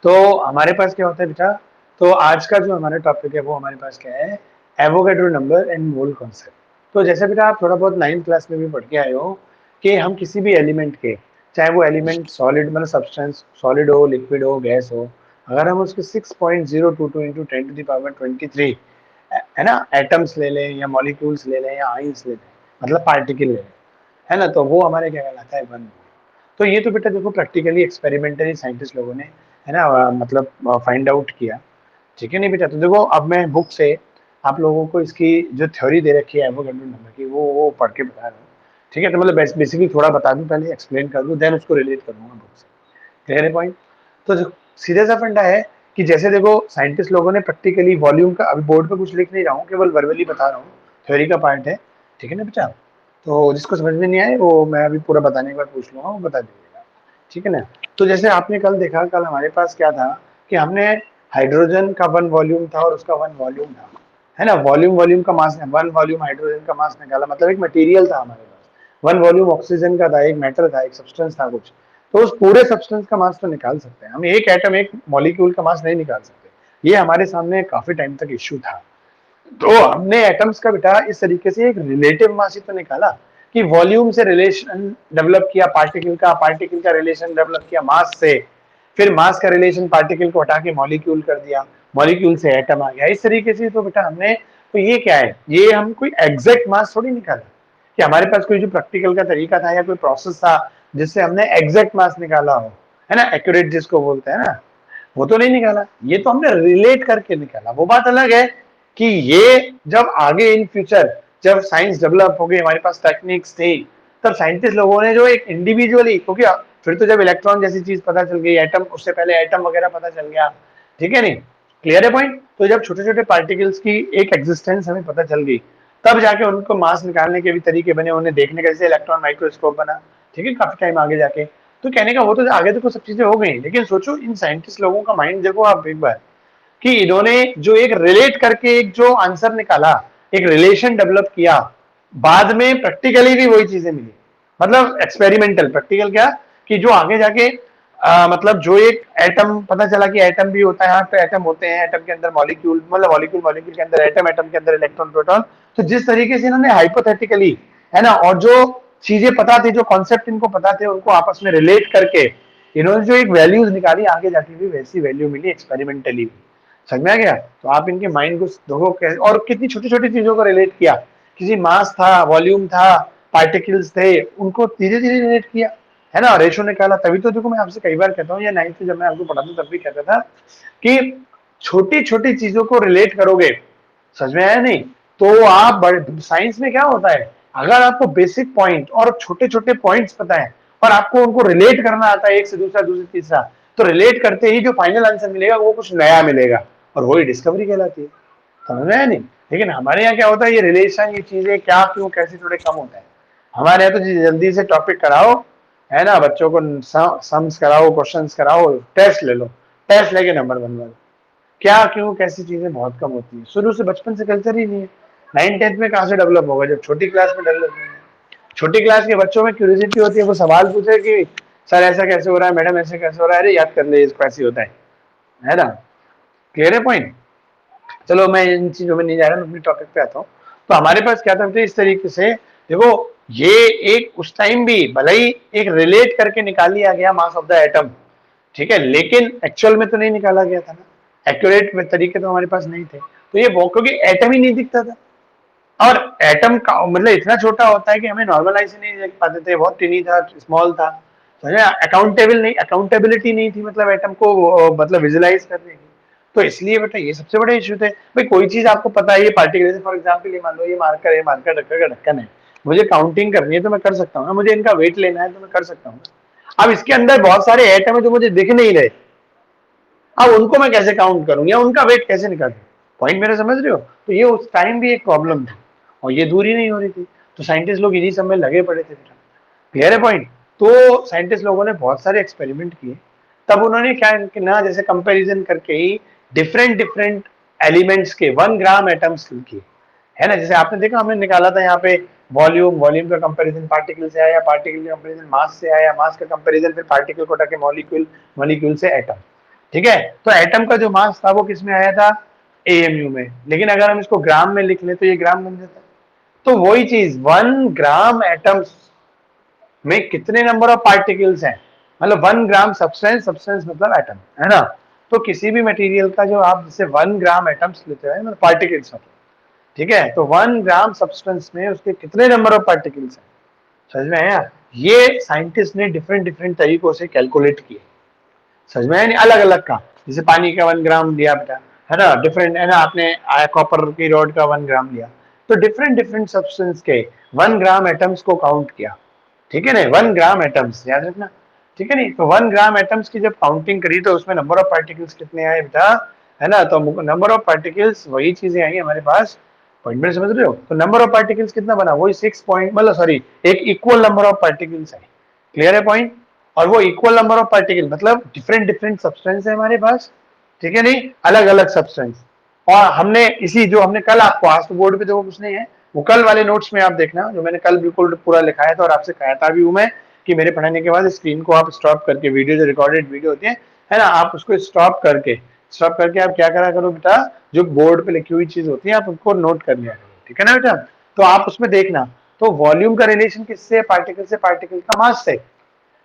तो हमारे पास क्या होता है बेटा, तो आज का जो हमारा टॉपिक है वो हमारे पास क्या है, Avogadro number and mole concept. तो जैसे बेटा आप थोड़ा बहुत 9th क्लास में भी पढ़ के आए हो कि हम किसी भी एलिमेंट के, चाहे वो एलिमेंट सॉलिड मतलब सब्सटेंस सॉलिड हो, लिक्विड हो, गैस हो, अगर हम उसके 6.022 इंटू 10 to the power 23 है ना एटम्स ले लें या मॉलिक्यूल्स ले लें या आइंस ले लें, मतलब पार्टिकल ले लें, है ना, तो वो हमारे क्या कहलाता है, वन। तो ये तो बेटा देखो प्रैक्टिकली एक्सपेरिमेंटली साइंटिस्ट लोगों ने, है ना, मतलब फाइंड आउट किया। ठीक है नहीं बेटा, तो देखो अब मैं बुक से आप लोगों को इसकी जो थ्योरी दे रखी है एवोगैड्रो नंबर की वो पढ़ के बता रहा हूँ। ठीक है, तो मतलब बेसिकली थोड़ा बता दूं, पहले एक्सप्लेन कर दूं, देन उसको रिलेट करूंगा बुक से। क्लियर है पॉइंट? तो सीधा सा फंडा है कि जैसे देखो साइंटिस्ट लोगों ने प्रैक्टिकली वॉल्यूम का, अभी बोर्ड पे कुछ लिख नहीं रहा हूँ, केवल वर्बली बता रहा हूँ, थ्योरी का पार्ट है। ठीक है ना बेटा, तो जिसको समझ में नहीं आए वो मैं अभी पूरा बताने के बाद पूछ लूंगा, वो बता दीजिएगा। ठीक है ना? तो जैसे आपने कल देखा, कल हमारे पास क्या था कि हमने हाइड्रोजन का वन वॉल्यूम था और उसका वन वॉल्यूम था, है ना, वॉल्यूम वॉल्यूम का मास, वन वॉल्यूम हाइड्रोजन का मास निकाला, मतलब एक मटेरियल था हमारे पास। वन वॉल्यूम ऑक्सीजन का था, एक मैटर था, एक सब्सटेंस था कुछ। तो उस पूरे सब्सटेंस का मास तो निकाल सकते हैं हम, एक एटम एक मॉलिक्यूल का मास नहीं निकाल सकते। ये हमारे सामने काफी टाइम तक इश्यू था। तो हमने एटम्स का बेटा इस तरीके से एक रिलेटिव मास ही तो निकाला कि वॉल्यूम से रिलेशन डेवलप किया पार्टिकल का, पार्टिकल का रिलेशन डेवलप किया मास से, फिर मास का रिलेशन पार्टिकल को हटा के मॉलिक्यूल कर दिया, मॉलिक्यूल से एटम आ गया, इस तरीके से तो बेटा हमने, तो ये क्या है, ये हम कोई एग्जैक्ट मास थोड़ी निकाला कि हमारे पास कोई जो प्रैक्टिकल का तरीका था या कोई प्रोसेस था जिससे हमने एग्जैक्ट मास निकाला हो, है ना, एक्यूरेट जिसको बोलते हैं ना, वो तो नहीं निकाला। ये तो हमने रिलेट करके निकाला। वो बात अलग है कि ये जब आगे इन फ्यूचर जब साइंस डेवलप हो गई, हमारे पास टेक्निक्स थी, तब साइंटिस्ट लोगों ने जो एक इंडिविजुअली, क्योंकि फिर तो जब इलेक्ट्रॉन जैसी चीज पता चल गई, एटम, उससे पहले एटम वगैरह पता चल गया। ठीक है नहीं? क्लियर है पॉइंट? तो जब छोटे छोटे पार्टिकल्स की एक एग्जिस्टेंस हमें पता चल गई, तब जाके उनको मास निकालने के भी तरीके बने, उन्हें देखने का, जैसे इलेक्ट्रॉन माइक्रोस्कोप बना। ठीक है, काफी टाइम आगे जाके, तो कहने का वो तो आगे तो सब चीजें हो गई, लेकिन सोचो इन साइंटिस्ट लोगों का माइंड देखो आप एक बार, कि इन्होंने जो एक रिलेट करके एक जो आंसर निकाला, एक रिलेशन डेवलप किया, बाद में प्रैक्टिकली भी वही चीजें मिली। मतलब एक्सपेरिमेंटल, प्रैक्टिकल क्या, कि जो आगे जाके मतलब जो एक एटम पता चला कि एटम भी होता है, हाँ तो एटम होते हैं, एटम के अंदर मॉलिक्यूल, मतलब मॉलिक्यूल, मॉलिक्यूल के अंदर एटम, एटम के अंदर इलेक्ट्रॉन प्रोटॉन। तो जिस तरीके से इन्होंने हाइपोथेटिकली, है ना, और जो चीजें पता थी, जो कॉन्सेप्ट इनको पता थे, उनको आपस में रिलेट करके इन्होंने जो एक वैल्यूज निकाली, आगे जाके भी वैसी वैल्यू मिली एक्सपेरिमेंटली। समझ में आ गया? तो आप इनके माइंड को देखो कैसे, और कितनी छोटी छोटी चीजों को रिलेट किया, किसी मास था, वॉल्यूम था, पार्टिकल्स थे, उनको धीरे धीरे रिलेट किया, है ना, रेशो निकाला। तभी तो देखो मैं आपसे कई बार कहता हूँ, या 9th में जब मैं आपको पढ़ाता तब भी कहता था कि छोटी छोटी चीजों को रिलेट करोगे, समझ में आया नहीं, तो आप बड़े, साइंस में क्या होता है, अगर आपको बेसिक पॉइंट और छोटे छोटे पॉइंट्स पता है और आपको उनको रिलेट करना आता है, एक से दूसरा, दूसरे तीसरा, तो रिलेट करते ही जो फाइनल आंसर मिलेगा वो कुछ नया मिलेगा, और वही डिस्कवरी कहलाती है। समझ में आया नहीं? लेकिन हमारे यहाँ क्या होता है, ये रिलेशन, ये चीजें क्या क्यों कैसे थोड़े कम होता है। हमारे यहाँ तो जल्दी से टॉपिक कराओ, है ना, बच्चों को सम्स कराओ, क्वेश्चंस कराओ, टेस्ट ले लो, टेस्ट लेके नंबर बनवा लो। क्या क्यों कैसी चीजें बहुत कम होती है, शुरू से बचपन से कल्चर ही नहीं है। 9th 10th में कहाँ से डेवलप होगा, जब छोटी क्लास में डेवलप नहीं है। छोटी क्लास के बच्चों में क्यूरियोसिटी होती है, वो सवाल पूछे कि सर ऐसा कैसे हो रहा है, मैडम ऐसे कैसे हो रहा है, अरे याद कर ले इसको ऐसे होता है ना। क्लियर है पॉइंट? चलो मैं इन चीजों में नहीं जा रहा, मैं अपने टॉपिक पे आता हूँ। तो हमारे पास क्या था इस तरीके से, देखो ये एक उस टाइम भी भले ही एक रिलेट करके निकाल लिया गया मास ऑफ द एटम, ठीक है, लेकिन एक्चुअल में तो नहीं निकाला गया था ना, एक्यूरेट तरीके तो हमारे पास नहीं थे। तो ये वो क्योंकि एटम ही नहीं दिखता था, और एटम का मतलब इतना छोटा होता है कि हमें नॉर्मल आई से नहीं देख पाते थे, बहुत टिनी था, स्मॉल था, अकाउंटेबल नहीं, अकाउंटेबिलिटी नहीं थी, मतलब एटम को मतलब विजुलाइज करने की। तो इसलिए बेटा ये सबसे बड़े इश्यू थे। भाई कोई चीज आपको पता है, ये पार्टिकल, फॉर एग्जाम्पल ये मान लो ये मार्कर है, मार्कर ढक्कन का ढक्कन है, मुझे काउंटिंग करनी है तो मैं कर सकता हूँ ना, मुझे इनका वेट लेना है तो मैं कर सकता हूँ। अब इसके अंदर बहुत सारे एटम है जो मुझे दिख नहीं रहे, अब उनको मैं कैसे काउंट करूं या उनका वेट कैसे निकालूं? पॉइंट मेरे समझ रहे हो? तो ये उस टाइम भी एक प्रॉब्लम थी, और ये दूर ही नहीं हो रही थी। तो साइंटिस्ट लोग इन्हीं सब में लगे पड़े थे। क्लियर है पॉइंट? तो साइंटिस्ट लोगों ने बहुत सारे एक्सपेरिमेंट किए, तब उन्होंने क्या ना, जैसे कंपैरिजन करके ही डिफरेंट डिफरेंट एलिमेंट्स के 1 ग्राम एटम्स किए, है ना। जैसे आपने देखा हमने निकाला था यहाँ पे वॉल्यूम, वॉल्यूम का कंपैरिजन पार्टिकल से आया, पार्टिकल का कंपैरिजन मास से आया, मास का कंपैरिजन फिर पार्टिकल को हटा के मॉलिक्यूल, मॉलिक्यूल से एटम। ठीक है। तो एटम का जो मास था वो किस में आया था, एएमयू में, लेकिन अगर हम इसको ग्राम में लिख ले तो ये ग्राम बन जाता है। तो वही चीज 1 ग्राम एटम्स में कितने नंबर ऑफ पार्टिकल्स हैं, मतलब 1 ग्राम सब्सटेंस, सब्सटेंस मतलब एटम, है ना। तो किसी भी मटेरियल का जो आप जैसे 1 ग्राम एटम्स लेते हैं मतलब पार्टिकल्स, ठीक है, तो 1 ग्राम सब्सटेंस में उसके कितने नंबर ऑफ पार्टिकल्स हैं, समझ में आया। ये साइंटिस्ट ने डिफरेंट डिफरेंट तरीकों से कैलकुलेट किए, समझ में आया नहीं, अलग अलग का, जैसे पानी का 1 ग्राम लिया बेटा, है ना, डिफरेंट, है ना, आपने कॉपर की रॉड का 1 ग्राम लिया, तो डिफरेंट डिफरेंट सब्सटेंस के 1 ग्राम एटम्स को काउंट किया, ठीक है ना, 1 ग्राम एटम्स याद रखना, ठीक है नहीं। तो 1 ग्राम एटम्स की जब काउंटिंग करी तो उसमें नंबर ऑफ पार्टिकल्स कितने आए बेटा, है ना, तो नंबर ऑफ पार्टिकल्स वही चीजें आई हमारे पास, पॉइंट में समझ रहे हो, तो नंबर ऑफ पार्टिकल्स कितना बना, वही 6 पॉइंट, मतलब सॉरी, एक इक्वल नंबर ऑफ पार्टिकल्स है, क्लियर है पॉइंट। और वो इक्वल नंबर ऑफ पार्टिकल मतलब डिफरेंट डिफरेंट सब्सटेंस है हमारे पास, ठीक है नहीं, अलग अलग सब्सटेंस। और हमने इसी जो हमने कल आपको, आज तो बोर्ड पे देखो कुछ नहीं है, वो कल वाले नोट्स में आप देखना जो मैंने कल बिल्कुल पूरा लिखाया था और आपसे कहता भी हूं मैं कि मेरे पढ़ाने के बाद स्क्रीन को आप स्टॉप करके, वीडियो जो रिकॉर्डेड वीडियो होती है ना, आप उसको स्टॉप करके आप क्या करा करो बेटा, जो बोर्ड पे लिखी हुई चीज होती है आप उनको नोट कर लिया करो, ठीक है ना बेटा। तो आप उसमें देखना, तो वॉल्यूम का रिलेशन किससे, पार्टिकल से, पार्टिकल का मास से,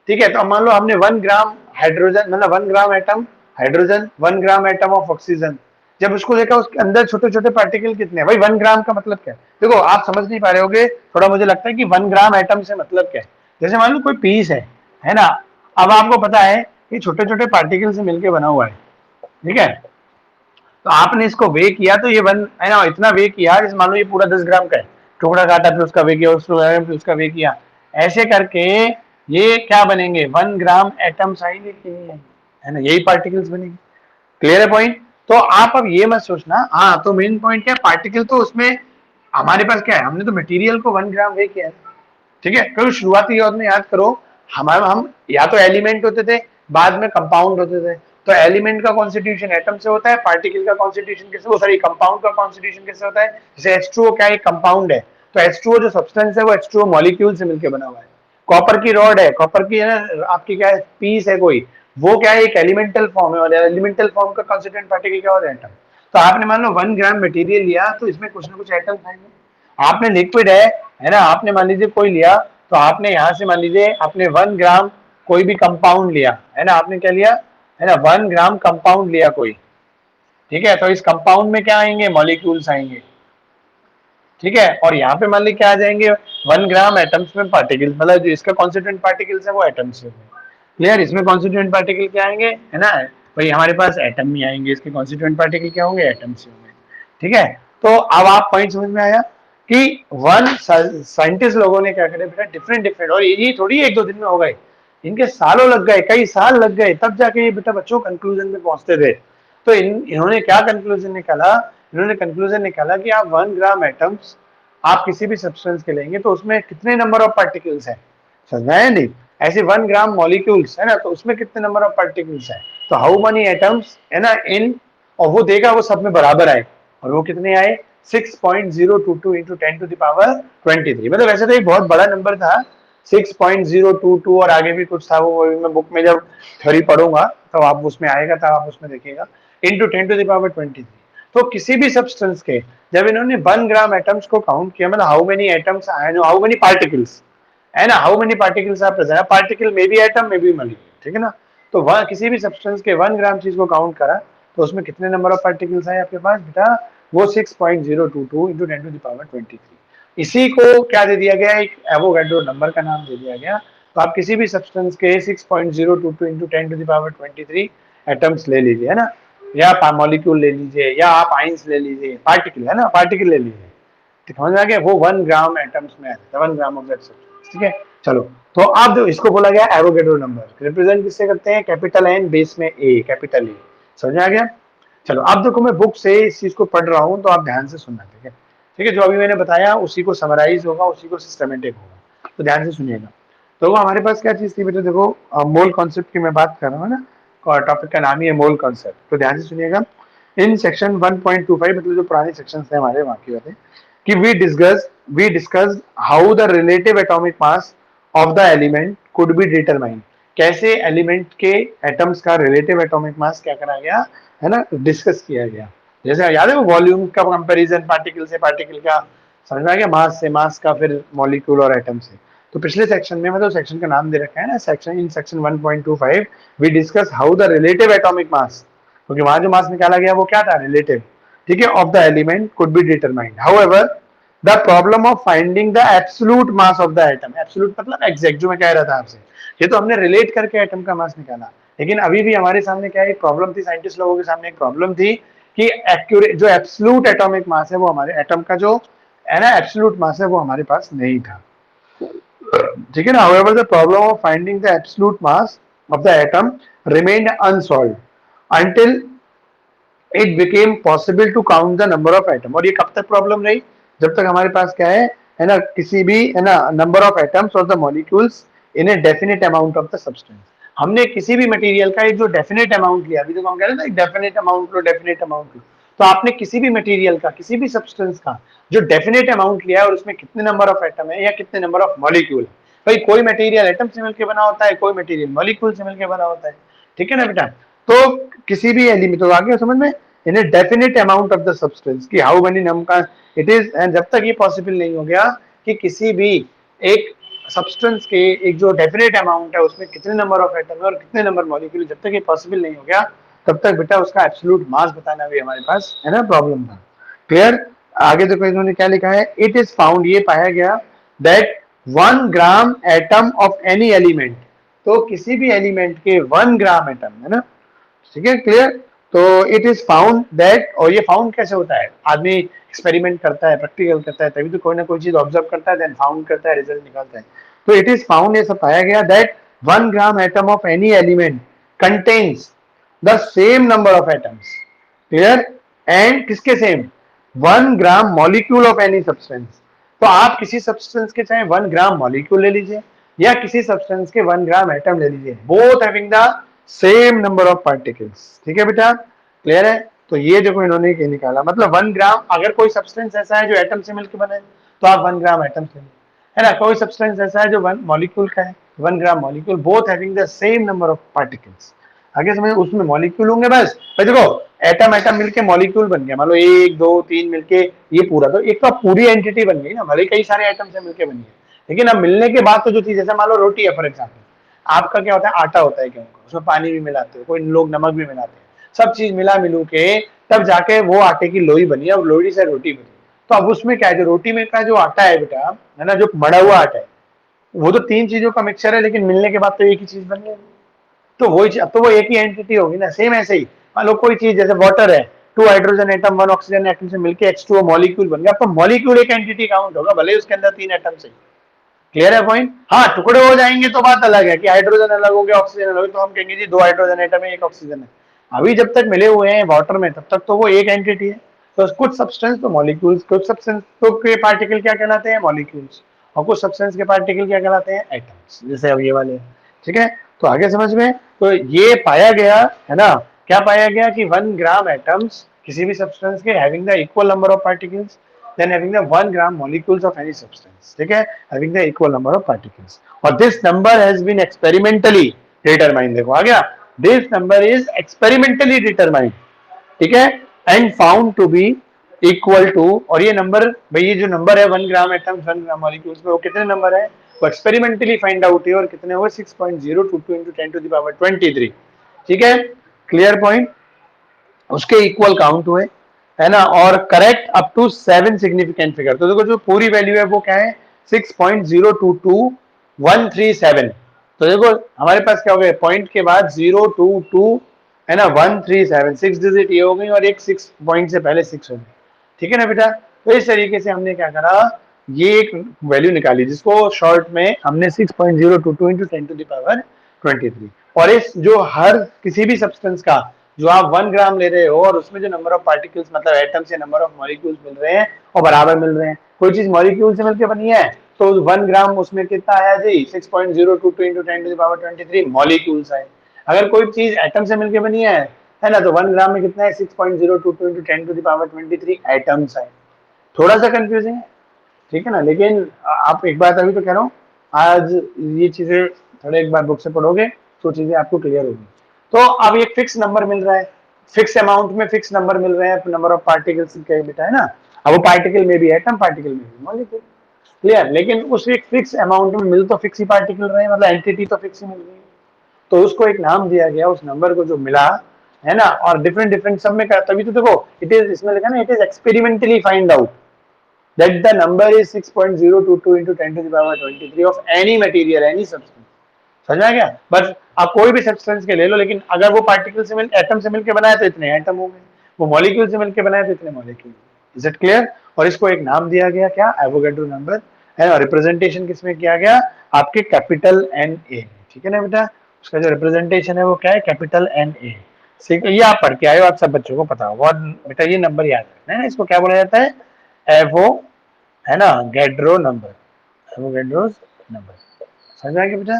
ठीक है। तो मान लो हमने 1 ग्राम हाइड्रोजन, मतलब 1 gram atom hydrogen, 1 gram atom of oxygen, जब उसको देखा उसके अंदर छोटे छोटे पार्टिकल कितने हैं, भाई 1 ग्राम का मतलब क्या है, देखो आप समझ नहीं पा रहे होगे थोड़ा, मुझे लगता है कि 1 ग्राम एटम से मतलब क्या है, जैसे मान लो कोई पीस है ना, अब आपको पता है कि छोटे छोटे पार्टिकल से मिलकर बना हुआ है, ठीक है, तो आपने इसको वे किया तो ये वन, है ना, इतना वे किया, जैसे मान लो ये पूरा 10 ग्राम का है, टुकड़ा काटा फिर उसका वे किया, उसका वे किया, ऐसे करके ये क्या बनेंगे, 1 ग्राम एटम्स आएंगे कि नहीं आएंगे, है ना, यही पार्टिकल्स बनेंगे, क्लियर है पॉइंट। तो आप अब ये मत सोचना, हाँ तो मेन पॉइंट क्या है, पार्टिकल तो उसमें हमारे पास क्या है, हमने तो मटेरियल को 1 ग्राम वे किया है, ठीक है। क्योंकि शुरुआती दौर में याद करो, हम या तो एलिमेंट होते थे, बाद में कंपाउंड होते थे, तो एलिमेंट का कॉन्स्टिट्यूशन एटम से होता है, पार्टिकल का कॉन्स्टिट्यूशन किससे, वो सॉरी कंपाउंड का कॉन्स्टिट्यूशन किससे होता है, जैसे H2O क्या है, कंपाउंड है, तो H2O जो सब्सटेंस है वो H2O मॉलिक्यूल से मिलकर बना हुआ है। कॉपर की रॉड है, कॉपर की, है ना, आपकी क्या है, पीस है कोई, वो क्या है, एक एलिमेंटल फॉर्म है, और एलिमेंटल फॉर्म का कॉन्स्टिट्यूएंट पार्टिकल क्या होता है, एटम। तो आपने मान लो 1 ग्राम मटेरियल लिया तो इसमें कुछ ना कुछ एटम आएंगे, आपने लिक्विड है ना, आपने मान लीजिए कोई लिया, तो आपने यहां से मान लीजिए आपने 1 ग्राम कोई भी कंपाउंड लिया, है ना, आपने क्या लिया, है ना, 1 ग्राम कंपाउंड लिया कोई, ठीक है, तो इस कंपाउंड में क्या आएंगे, मॉलिक्यूल्स आएंगे, ठीक है, और यहाँ पे मान लीजिए क्या आ जाएंगे, 1 ग्राम एटम्स में पार्टिकल्स, मतलब जो इसका कॉन्स्टिट्यूएंट पार्टिकल्स है वो एटम्स में, क्लियर, इसमें कॉन्स्टिट्यूएंट पार्टिकल क्या आएंगे, है ना, भाई हमारे पास एटम ही आएंगे, इसके कॉन्स्टिट्यूएंट पार्टिकल क्या होंगे, एटम्स होंगे, ठीक है। तो अब आप पॉइंट समझ में आया कि वन साइंटिस्ट लोगों ने क्या करे बेटा, डिफरेंट डिफरेंट, और ये थोड़ी एक दो दिन में हो गए, इनके सालों लग गए, कई साल लग गए, तब जाके ये बेटा बच्चों कंक्लूजन में पहुंचते थे। तो इन्होंने क्या कंक्लूजन निकाला, इन्होंने कंक्लूजन निकाला कि आप 1 ग्राम एटम्स आप किसी भी सब्सटेंस के लेंगे तो उसमें कितने नंबर ऑफ पार्टिकल्स हैं, समझ में नहीं, ऐसे 1 ग्राम मॉलिक्यूल्स है ना, तो उसमें कितने नंबर ऑफ पार्टिकल्स है, तो हाउ मनी एटम्स, है ना, इन, और वो देगा वो सब में बराबर आए, और वो कितने आए, 6.022 इंटू 10⁻23, मतलब वैसे तो एक बहुत बड़ा नंबर था 6.022, और आगे भी कुछ था, वो मैं बुक में जब थ्योरी पढ़ूंगा तो आप उसमें आएगा, तब आप उसमें देखिएगा, इंटू 10⁻23। तो किसी भी सब्सटेंस के जब इन्होंने 1 ग्राम एटम्स को काउंट किया, मतलब how many atoms, how many particles, है ना, how many particles are present, particle में भी एटम में भी मॉलिक्यूल, ठीक है ना, तो वह किसी भी सब्सटेंस के 1 ग्राम चीज को काउंट करा तो उसमें कितने नंबर ऑफ पार्टिकल्स आए आपके पास बेटा, वो 6.022 इंटू 10⁻23। इसी को क्या दे दिया गया, एक एवोगैड्रो नंबर का नाम दे दिया गया। तो आप किसी भी सब्सटेंस के 6.022 इंटू 10⁻23 एटम्स ले लीजिए, है ना, या मॉलिक्यूल ले लीजिए, या आप आइंस ले लीजिए, पार्टिकल, है ना, पार्टिकल ले लीजिए, समझ में आ गया, वो 1 ग्राम एटम्स में आता है, 1 ग्राम ऑफ दैट सब्सटेंस, ठीक है। चलो, तो अब इसको बोला गया एवोगैड्रो नंबर, रिप्रेजेंट किससे करते हैं, कैपिटल एन बेस में ए, कैपिटल ए, समझ में आ गया। चलो अब देखो मैं बुक से इस चीज को पढ़ रहा हूँ तो आप ध्यान से सुनना, ठीक है, ठीक है, जो अभी मैंने बताया उसी को समराइज होगा, उसी को सिस्टमेटिक होगा, तो ध्यान से सुनिएगा। तो हमारे पास क्या चीज थी बेटा, देखो मोल कॉन्सेप्ट की मैं बात कर रहा हूँ ना, और टॉपिक का नाम ही है मोल कॉन्सेप्ट, तो ध्यान से सुनिएगा। इन सेक्शन 1.25, मतलब जो पुराने सेक्शन थे हमारे वहां की बातें, कि we discuss how the relative atomic mass of the element could be determine, कैसे एलिमेंट के एटम्स का रिलेटिव एटॉमिक मास क्या करा गया है ना, डिस्कस किया गया। जैसे याद है वो वॉल्यूम का कंपैरिजन पार्टिकल से पार्टिकल का, समझ में आ गया, मास से मास का, फिर मॉलिक्यूल और एटम से। तो पिछले सेक्शन में मतलब सेक्शन का नाम दे रखा है ना, section in section 1.25 we discuss how the relative atomic mass, क्योंकि वहां जो मास निकाला गया वो क्या था, रिलेटिव, ठीक है, of the element could be determined. However the problem of finding the absolute mass of the atom, absolute मतलब एग्जैक्ट, जो मैं कह रहा था आपसे, ये तो हमने रिलेट करके एटम का मास निकाला, लेकिन अभी भी हमारे सामने क्या एक प्रॉब्लम थी, साइंटिस्ट लोगों के सामने एक प्रॉब्लम थी कि एक्यूरेट जो एब्सोल्यूट एटॉमिक मास है वो हमारे एटम का जो है ना एब्सोल्यूट मास है वो हमारे पास नहीं था, ठीक है ना। However the problem of finding the absolute mass of the atom remained unsolved until it became possible to count the number of atom. और ये कब तक प्रॉब्लम रही, जब तक हमारे पास क्या है ना, किसी भी है ना नंबर ऑफ एटम्स और the molecules in a definite amount of the substance. हमने किसी भी मटेरियल का एक जो डेफिनेट अमाउंट लिया, अभी तो हम कह रहे थे डेफिनेट अमाउंट लो, डेफिनेट अमाउंट लो, तो आपने किसी भी मटेरियल का, किसी भी सब्सटेंस का जो डेफिनेट अमाउंट लिया है और उसमें कितने नंबर ऑफ एटम है या कितने नंबर ऑफ मॉलिक्यूल है, भाई कोई मटेरियल एटम से मिलकर बना होता है, कोई मटेरियल मॉलिक्यूल से मिलकर बना होता है, ठीक है ना बेटा। तो किसी भी एलिमेंट, तो आगे समझ में, in a definite amount of the substance की हाउ मेनी नम का इट इज, एंड जब तक ये पॉसिबल नहीं हो गया कि किसी भी एक सब्सटेंस के एक जो डेफिनेट अमाउंट है उसमें कितने नंबर ऑफ एटम है और कितने नंबर मॉलिक्यूल, जब तक ये पॉसिबल नहीं हो गया तब तक बेटा उसका एब्सोल्यूट मास बताना भी हमारे पास है ना प्रॉब्लम था। क्लियर। आगे देखो इन्होंने क्या लिखा है, इट इज फाउंड, ये पाया गया that 1 gram atom of any element, तो किसी भी एलिमेंट के 1 ग्राम एटम है ना, ठीक है, क्लियर। तो इट इज फाउंड दैट, और ये फाउंड कैसे होता है, आदमी एक्सपेरिमेंट करता है, प्रैक्टिकल करता है, तभी तो कोई ना कोई चीज ऑब्जर्व करता है, देन फाउंड करता है, रिजल्ट निकालता है। तो इट इज फाउंड, ये सब पाया गया that 1 gram atom of any element contains the same number of atoms, clear, and किसके same, 1 gram molecule of any substance. तो आप किसी सब्सटेंस के चाहे 1 ग्राम मॉलिक्यूल ले लीजिए या किसी सब्सटेंस के 1 ग्राम एटम ले लीजिए, both having the same number of particles, ठीक है बेटा, क्लियर है। तो ये देखो इन्होंने ये निकाला, मतलब 1 ग्राम, अगर कोई सब्सटेंस ऐसा है जो एटम से मिलकर बने तो आप 1 ग्राम एटम से, है ना, कोई सब्सटेंस ऐसा है जो 1 मॉलिक्यूल का है, 1 gram molecule, both having the same number of particles. आगे समझ, उसमें मॉलिक्यूल होंगे बस, भाई देखो एटम एटम मिलके मॉलिक्यूल बन गया, मान लो 1 2 3 मिलके ये पूरा, तो एक तो पूरी एंटिटी बन गई ना, भले कई सारे एटम से मिलके बनी है, लेकिन अब मिलने के बाद तो जो चीज, जैसे मान लो रोटी है फॉर एग्जाम्पल, आपका क्या होता है, आटा होता है गेहूं का, उसमें पानी भी मिलाते हो, कोई लोग नमक भी मिलाते हैं, सब चीज मिला मिलू के तब जाके वो आटे की लोई बनी और लोई से रोटी बनी। तो अब उसमें क्या है, जो रोटी में का जो आटा है बेटा, है ना, जो मड़ा हुआ आटा है, वो तो 3 चीजों का मिक्सचर है, लेकिन मिलने के बाद तो एक ही चीज बन गई, तो वही, अब तो वो एक ही एंटिटी होगी ना। सेम ऐसे ही मान लो कोई चीज जैसे वाटर है, 2 हाइड्रोजन एटम 1 ऑक्सीजन एटम से मिलकर H2O मॉलिक्यूल बन गया, अब तो मॉलिक्यूल एक एंटिटी काउंट होगा, भले उसके अंदर 3 एटम से। क्लियर है पॉइंट। हाँ, टुकड़े हो जाएंगे तो बात अलग है कि हाइड्रोजन अलग हो गया, ऑक्सीजन अलग, तो हम कहेंगे जी 2 हाइड्रोजन एटम है, 1 ऑक्सीजन है। अभी जब तक मिले हुए हैं वाटर में तब तक तो वो एक एंटिटी है। तो कुछ सब्सटेंस तो मॉलिक्यूल्स, कुछ सब्सटेंस तो के पार्टिकल क्या कहलाते हैं, मॉलिक्यूल्स, और कुछ सब्सटेंस के पार्टिकल क्या कहलाते हैं, एटम्स, जैसे अब ये वाले, ठीक है। तो आगे समझ में, तो ये पाया गया है ना, क्या पाया गया कि 1 ग्राम एटम्स किसी भी सब्सटेंस के having the equal number of particles then having the 1 gram molecules of any substance, ठीक है, having the equal number of particles, और this number has been experimentally determined, देखो आ गया, this number is experimentally determined, ठीक है, and found to be equal to, और ये number, भाई ये जो नंबर है 1 ग्राम एटम्स 1 ग्राम मॉलिक्यूल्स में, वो कितने नंबर है, वो एक्सपेरिमेंटली फाइंड आउट है, और कितने हुए 6.022 into 10 to the power 23, ठीक है, क्लियर पॉइंट, उसके इक्वल काउंट हुए, है ना, और correct up to 7 significant figure. तो देखो जो पूरी वैल्यू है वो क्या है, 6.022137। तो देखो हमारे पास क्या हो गया, पॉइंट के बाद 022 है ना 137, 6 डिजिट ये हो गई, और एक 6 पॉइंट से पहले 6 हो गई, ठीक है ना बेटा। तो इस तरीके से हमने क्या करा, ये एक वैल्यू निकाली जिसको शॉर्ट में हमने 6.022 into 10 to the power 23, और इस जो हर किसी भी सब्सटेंस का जो आप 1 ग्राम ले रहे हो और उसमें जो नंबर ऑफ पार्टिकल्स मतलब एटम्स या नंबर ऑफ मॉलिक्यूल्स मिल रहे हैं और बराबर मिल रहे हैं, कोई चीज मॉलिक्यूल से मिलकर बनी है तो 1 ग्राम उसमें कितना आया जी, 6.022 into 10 to the power 23 molecules आए। अगर कोई चीज एटम से मिलकर बनी है ना, तो 1 ग्राम में कितना है, 6.022 into 10 to the power 23 atoms आए। थोड़ा सा कंफ्यूजिंग है, ठीक है ना, लेकिन आप एक बात अभी तो कह रहा हूँ, आज ये चीजें थोड़े एक बार बुक से पढ़ोगे तो चीजें आपको क्लियर होगी। तो अब एक फिक्स नंबर मिल रहा है, फिक्स अमाउंट में फिक्स नंबर मिल रहे हैं, नंबर ऑफ पार्टिकल्स के बेटा, है ना। अब वो पार्टिकल में भी एटम, पार्टिकल में भी मॉलिक्यूल, क्लियर। लेकिन उस एक फिक्स अमाउंट में मिल तो फिक्स ही पार्टिकल रहे, मतलब एंटिटी तो फिक्स ही मिल रही है, तो उसको एक नाम दिया गया उस नंबर को जो मिला, है ना। और डिफरेंट डिफरेंट सब में तभी तो देखो इट इज, इसमें लिखा ना, it is experimentally find out that the number is 6.022 into 10 to the power 23 of any material, any substance। समझ में आ गया। बस आप कोई भी सब्सटेंस के ले लो, लेकिन अगर वो पार्टिकल से मिल, एटम से मिलकर बनाया तो इतने एटम हो गए, वो मॉलिक्यूल से मिलकर बनाया तो इतने मॉलिक्यूल। Is it clear. और इसको एक नाम दिया गया क्या, एवोगैड्रो नंबर, है। और रिप्रेजेंटेशन किसमें किया गया, आपके कैपिटल एन ए, ठीक है ना बेटा। उसका जो रिप्रेजेंटेशन है वो क्या है, कैपिटल एन ए। ये आप पढ़ के आए हो, आप सब बच्चों को पता होगा बेटा, ये नंबर याद रखना है। इसको क्या बोला जाता है, एवो, है ना, गैड्रो नंबर, एवोगैड्रो नंबर। समझ में आ गया बेटा,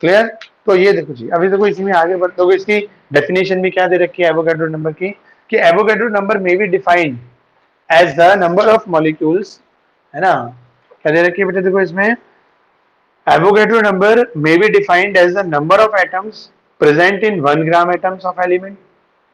क्लियर। तो ये देखो जी, अभी देखो इसी में आगे बढ़ते हुए इसकी डेफिनेशन भी क्या दे रखी है एवोगैड्रो नंबर की, कि Avogadro number may be defined as the number of molecules, है ना। क्या दे रखी है बेटा, देखो इसमें Avogadro number may be defined as the number of atoms present in 1 gram atoms of element,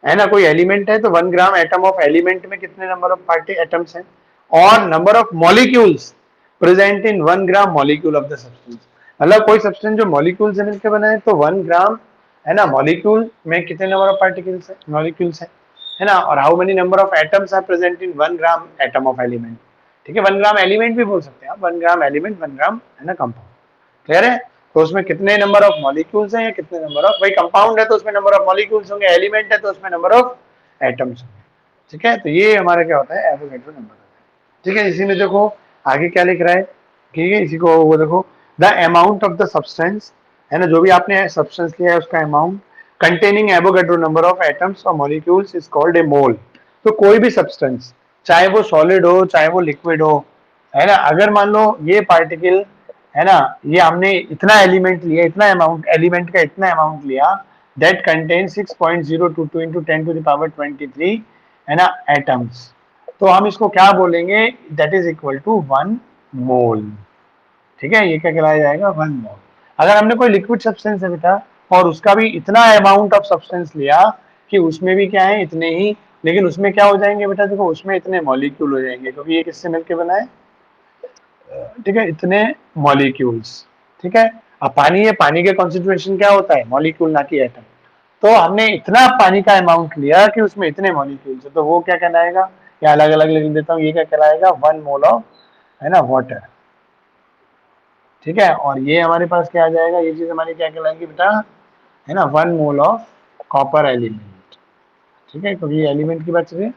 है ना। कोई एलिमेंट है तो 1 ग्राम एटम ऑफ एलिमेंट में कितने नंबर ऑफ पार्टी एटम्स हैं, और number of molecules present in 1 gram molecule of the substance. मतलब कोई सब्सटेंस जो मॉलिक्यूल से मिलकर बना है तो 1 ग्राम, है ना, मॉलिक्यूल में कितने नंबर ऑफ पार्टिकल्स है, मॉलिक्यूल्स है ना। और how many number of atoms are present in 1 gram atom of element, ठीक है। 1 ग्राम एलिमेंट भी बोल सकते हैं आप, 1 ग्राम एलिमेंट, 1 ग्राम, है ना, कंपाउंड, क्लियर है। तो उसमें कितने नंबर ऑफ मॉलिक्यूल्स हैं या कितने नंबर ऑफ, भाई कंपाउंड है तो उसमें नंबर ऑफ मॉलिक्यूल्स होंगे, एलिमेंट है तो उसमें नंबर ऑफ एटम्स होंगे, ठीक है। तो ये हमारा क्या होता है, एवोगैड्रो नंबर, ठीक है। इसी में देखो आगे क्या लिख रहा है, ठीक है, इसी को वो देखो, the amount of the substance, है ना, जो भी आपने सब्सटेंस लिया है उसका amount containing Avogadro number of atoms और मॉलिक्यूल्स इज कॉल्ड ए मोल। तो कोई भी सब्सटेंस, चाहे वो सॉलिड हो चाहे वो लिक्विड हो, है ना, अगर मान लो ये पार्टिकल, है ना, ये हमने इतना एलिमेंट लिया, इतना अमाउंट, एलिमेंट का इतना अमाउंट लिया, that contain 6.022 into 10 to the power 23, है ना, एटम्स। तो हम इसको क्या बोलेंगे, दैट इज इक्वल टू 1 मोल, ठीक है। ये क्या कहलाया जाएगा, 1 मोल। अगर हमने कोई लिक्विड सब्सटेंस है बेटा और उसका भी इतना अमाउंट ऑफ सब्सटेंस लिया कि उसमें भी क्या है, इतने ही, लेकिन उसमें क्या हो जाएंगे बेटा, देखो उसमें इतने मॉलिक्यूल हो जाएंगे, क्योंकि ये किससे मिलकर बना है, ठीक है, इतने मॉलिक्यूल्स, ठीक है। अब पानी है, पानी के कॉन्सेंट्रेशन क्या होता है, मॉलिक्यूल ना कि एटम। तो हमने इतना पानी का अमाउंट लिया कि उसमें इतने मॉलिक्यूल्स है, तो वो क्या कहलाएगा, या अलग अलग लिख देता हूँ, ये क्या कहलाएगा, 1 मोल ऑफ, है ना, वाटर, ठीक है। और ये हमारे पास क्या आ जाएगा, ये चीज हमारी क्या कहलाएगी बेटा, है ना, 1 मोल ऑफ कॉपर एलिमेंट, ठीक है, क्योंकि ये एलिमेंट की बात चल रही है।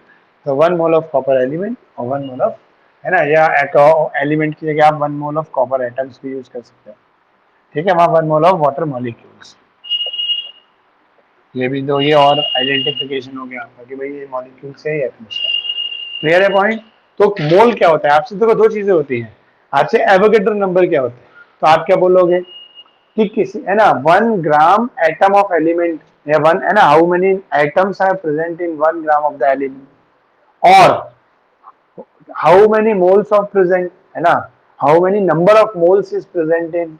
तो 1 मोल ऑफ कॉपर एलिमेंट और 1 मोल ऑफ, है ना, या एलिमेंट की जगह आप 1 मोल ऑफ कॉपर एटम्स भी यूज कर सकते हो, ठीक है। वहां 1 मोल ऑफ वाटर मॉलिक्यूल्स, ये भी दो, ये और आइडेंटिफिकेशन हो गया आपका कि भाई ये मॉलिक्यूल से या एटम्स है, क्लियर है पॉइंट। तो मोल क्या होता है, आपसे देखो दो चीजें होती हैं, आपसे एवोगैड्रो नंबर क्या होता है, तो आप क्या बोलोगे कि किसी, है ना, 1 ग्राम एटम ऑफ एलिमेंट, या 1, है ना, how many atoms are present in 1 gram of the element, और how many moles of present, है ना, how many number of moles is present in,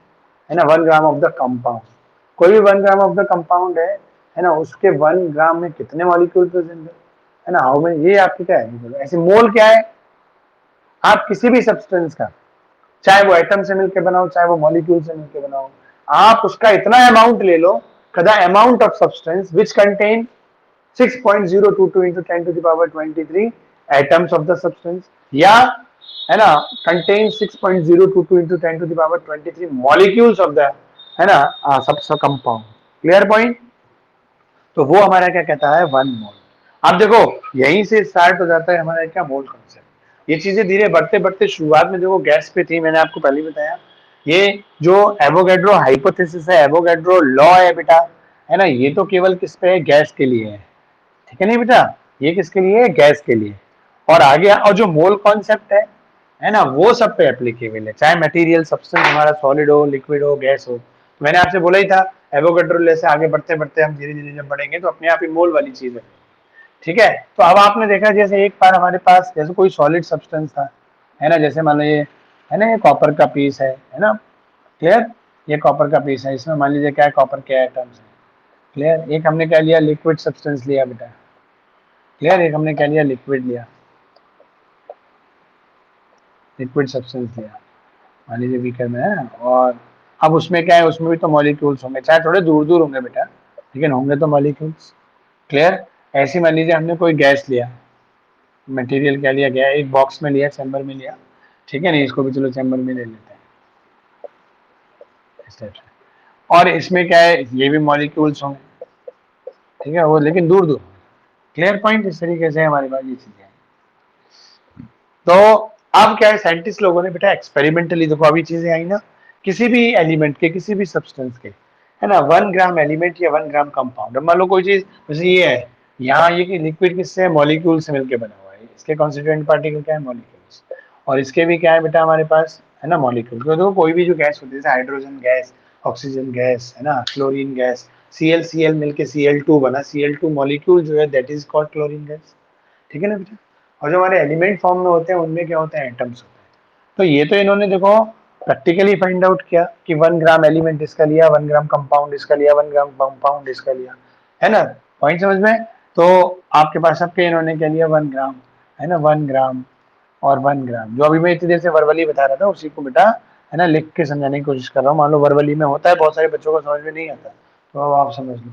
है ना, 1 ग्राम ऑफ द कंपाउंड। कोई भी 1 ग्राम ऑफ द कंपाउंड है ना, उसके 1 ग्राम में कितने मॉलिक्यूल प्रेजेंट है ना, हाउ मेनी, ये आपकी क्या है, ऐसे मोल क्या है, आप किसी भी सब्सटेंस का, चाहे वो एटम से मिलकर बनाओ चाहे वो मॉलिक्यूल से मिलकर बनाओ, आप उसका इतना अमाउंट ले लो, the amount of substance which contain 6.022 into 10 to the power 23 atoms of the substance, या, है ना, contain 6.022 into 10 to the power 23 molecules of the, है ना, सब कंपाउंड, क्लियर पॉइंट। तो वो हमारा क्या कहता है, 1 मोल। अब देखो यहीं से स्टार्ट हो जाता है हमारा क्या, मोल कॉन्सेप्ट। ये चीजें धीरे बढ़ते बढ़ते, शुरुआत में जो वो गैस पे थी, मैंने आपको पहले बताया, ये जो एवोगैड्रो हाइपोथेसिस है, एवोगैड्रो लॉ है बेटा, है ना, ये तो केवल किस पे है, गैस के लिए है, ठीक है नहीं बेटा, ये किसके लिए है, गैस के लिए। और आगे और जो मोल कॉन्सेप्ट है ना, वो सब पे एप्लीकेबल है, चाहे मटेरियल सब्सटेंस हमारा सॉलिड हो, लिक्विड हो, गैस हो। तो मैंने आपसे बोला ही था, एवोगैड्रो लॉ से आगे बढ़ते बढ़ते हम धीरे धीरे जब बढ़ेंगे तो अपने आप ही मोल वाली चीज है, ठीक है। तो अब आपने देखा जैसे एक बार हमारे पास जैसे कोई सॉलिड सब्सटेंस था, है ना, जैसे मान लो ये, है ना, ये कॉपर का पीस है ना, क्लियर। ये कॉपर का पीस है, इसमें मान लीजिए क्या है, कॉपर के एटम्स है। क्लियर। एक हमने क्या लिया, लिक्विड सब्सटेंस लिया बेटा। क्लियर। एक हमने क्या लिया, लिक्विड लिया, लिक्विड सब्सटेंस लिया, मान लीजिए बीकर में है। और अब उसमें क्या है, उसमें भी तो मॉलिक्यूल्स होंगे, चाहे थोड़े दूर दूर होंगे बेटा, लेकिन होंगे तो मॉलिक्यूल्स। क्लियर। ऐसे मान लीजिए हमने कोई गैस लिया, मटेरियल क्या लिया गया, एक बॉक्स में लिया, चैम्बर में लिया, ठीक है नहीं, इसको भी चलो चैम्बर में ले लेते हैं इस टाइप से। और इसमें क्या है, ये भी मॉलिक्यूल्स होंगे, ठीक है, वो लेकिन दूर दूर। Clear point. इस तरीके से हमारे पास ये चीजें हैं। तो अब क्या है, साइंटिस्ट लोगों ने बेटा एक्सपेरिमेंटली, देखो अभी चीजें आई ना, किसी भी एलिमेंट के, किसी भी सब्सटेंस के, है ना, 1 ग्राम एलिमेंट या 1 ग्राम कंपाउंड, मान लो कोई चीज जैसे ये है, यहाँ ये कि लिक्विड किससे है, मॉलिक्यूल से मिलकर बना हुआ है, इसके कॉन्स्टिट्यूएंट पार्टिकल क्या है, मॉलिक्यूल्स। और इसके भी क्या है बेटा हमारे पास, है ना, मॉलिक्यूल। तो देखो कोई भी जो गैस होती है, जैसे हाइड्रोजन गैस, ऑक्सीजन गैस, है ना, क्लोरीन गैस, Cl मिलके Cl2 बना, Cl2 मॉलिक्यूल जो है that is called chlorine gas. ठीक है ना बेटा। और जो हमारे एलिमेंट फॉर्म में होते हैं उनमें क्या होते हैं, एटम्स होते हैं। तो ये तो इन्होंने देखो प्रैक्टिकली फाइंड आउट किया कि 1 ग्राम एलिमेंट इसका लिया, 1 ग्राम कंपाउंड इसका लिया, 1 ग्राम कंपाउंड इसका लिया, है ना, पॉइंट समझ में। तो आपके पास सबके इन्होंने क्या लिया, 1 ग्राम, है ना, 1 ग्राम और 1 ग्राम, जो अभी मैं इतनी देर से वर्बली बता रहा था उसी को बेटा, है ना, लिख के समझाने की कोशिश कर रहा हूँ। मान लो वर्बली में होता है, बहुत सारे बच्चों को समझ में नहीं आता, तो अब आप समझ लो।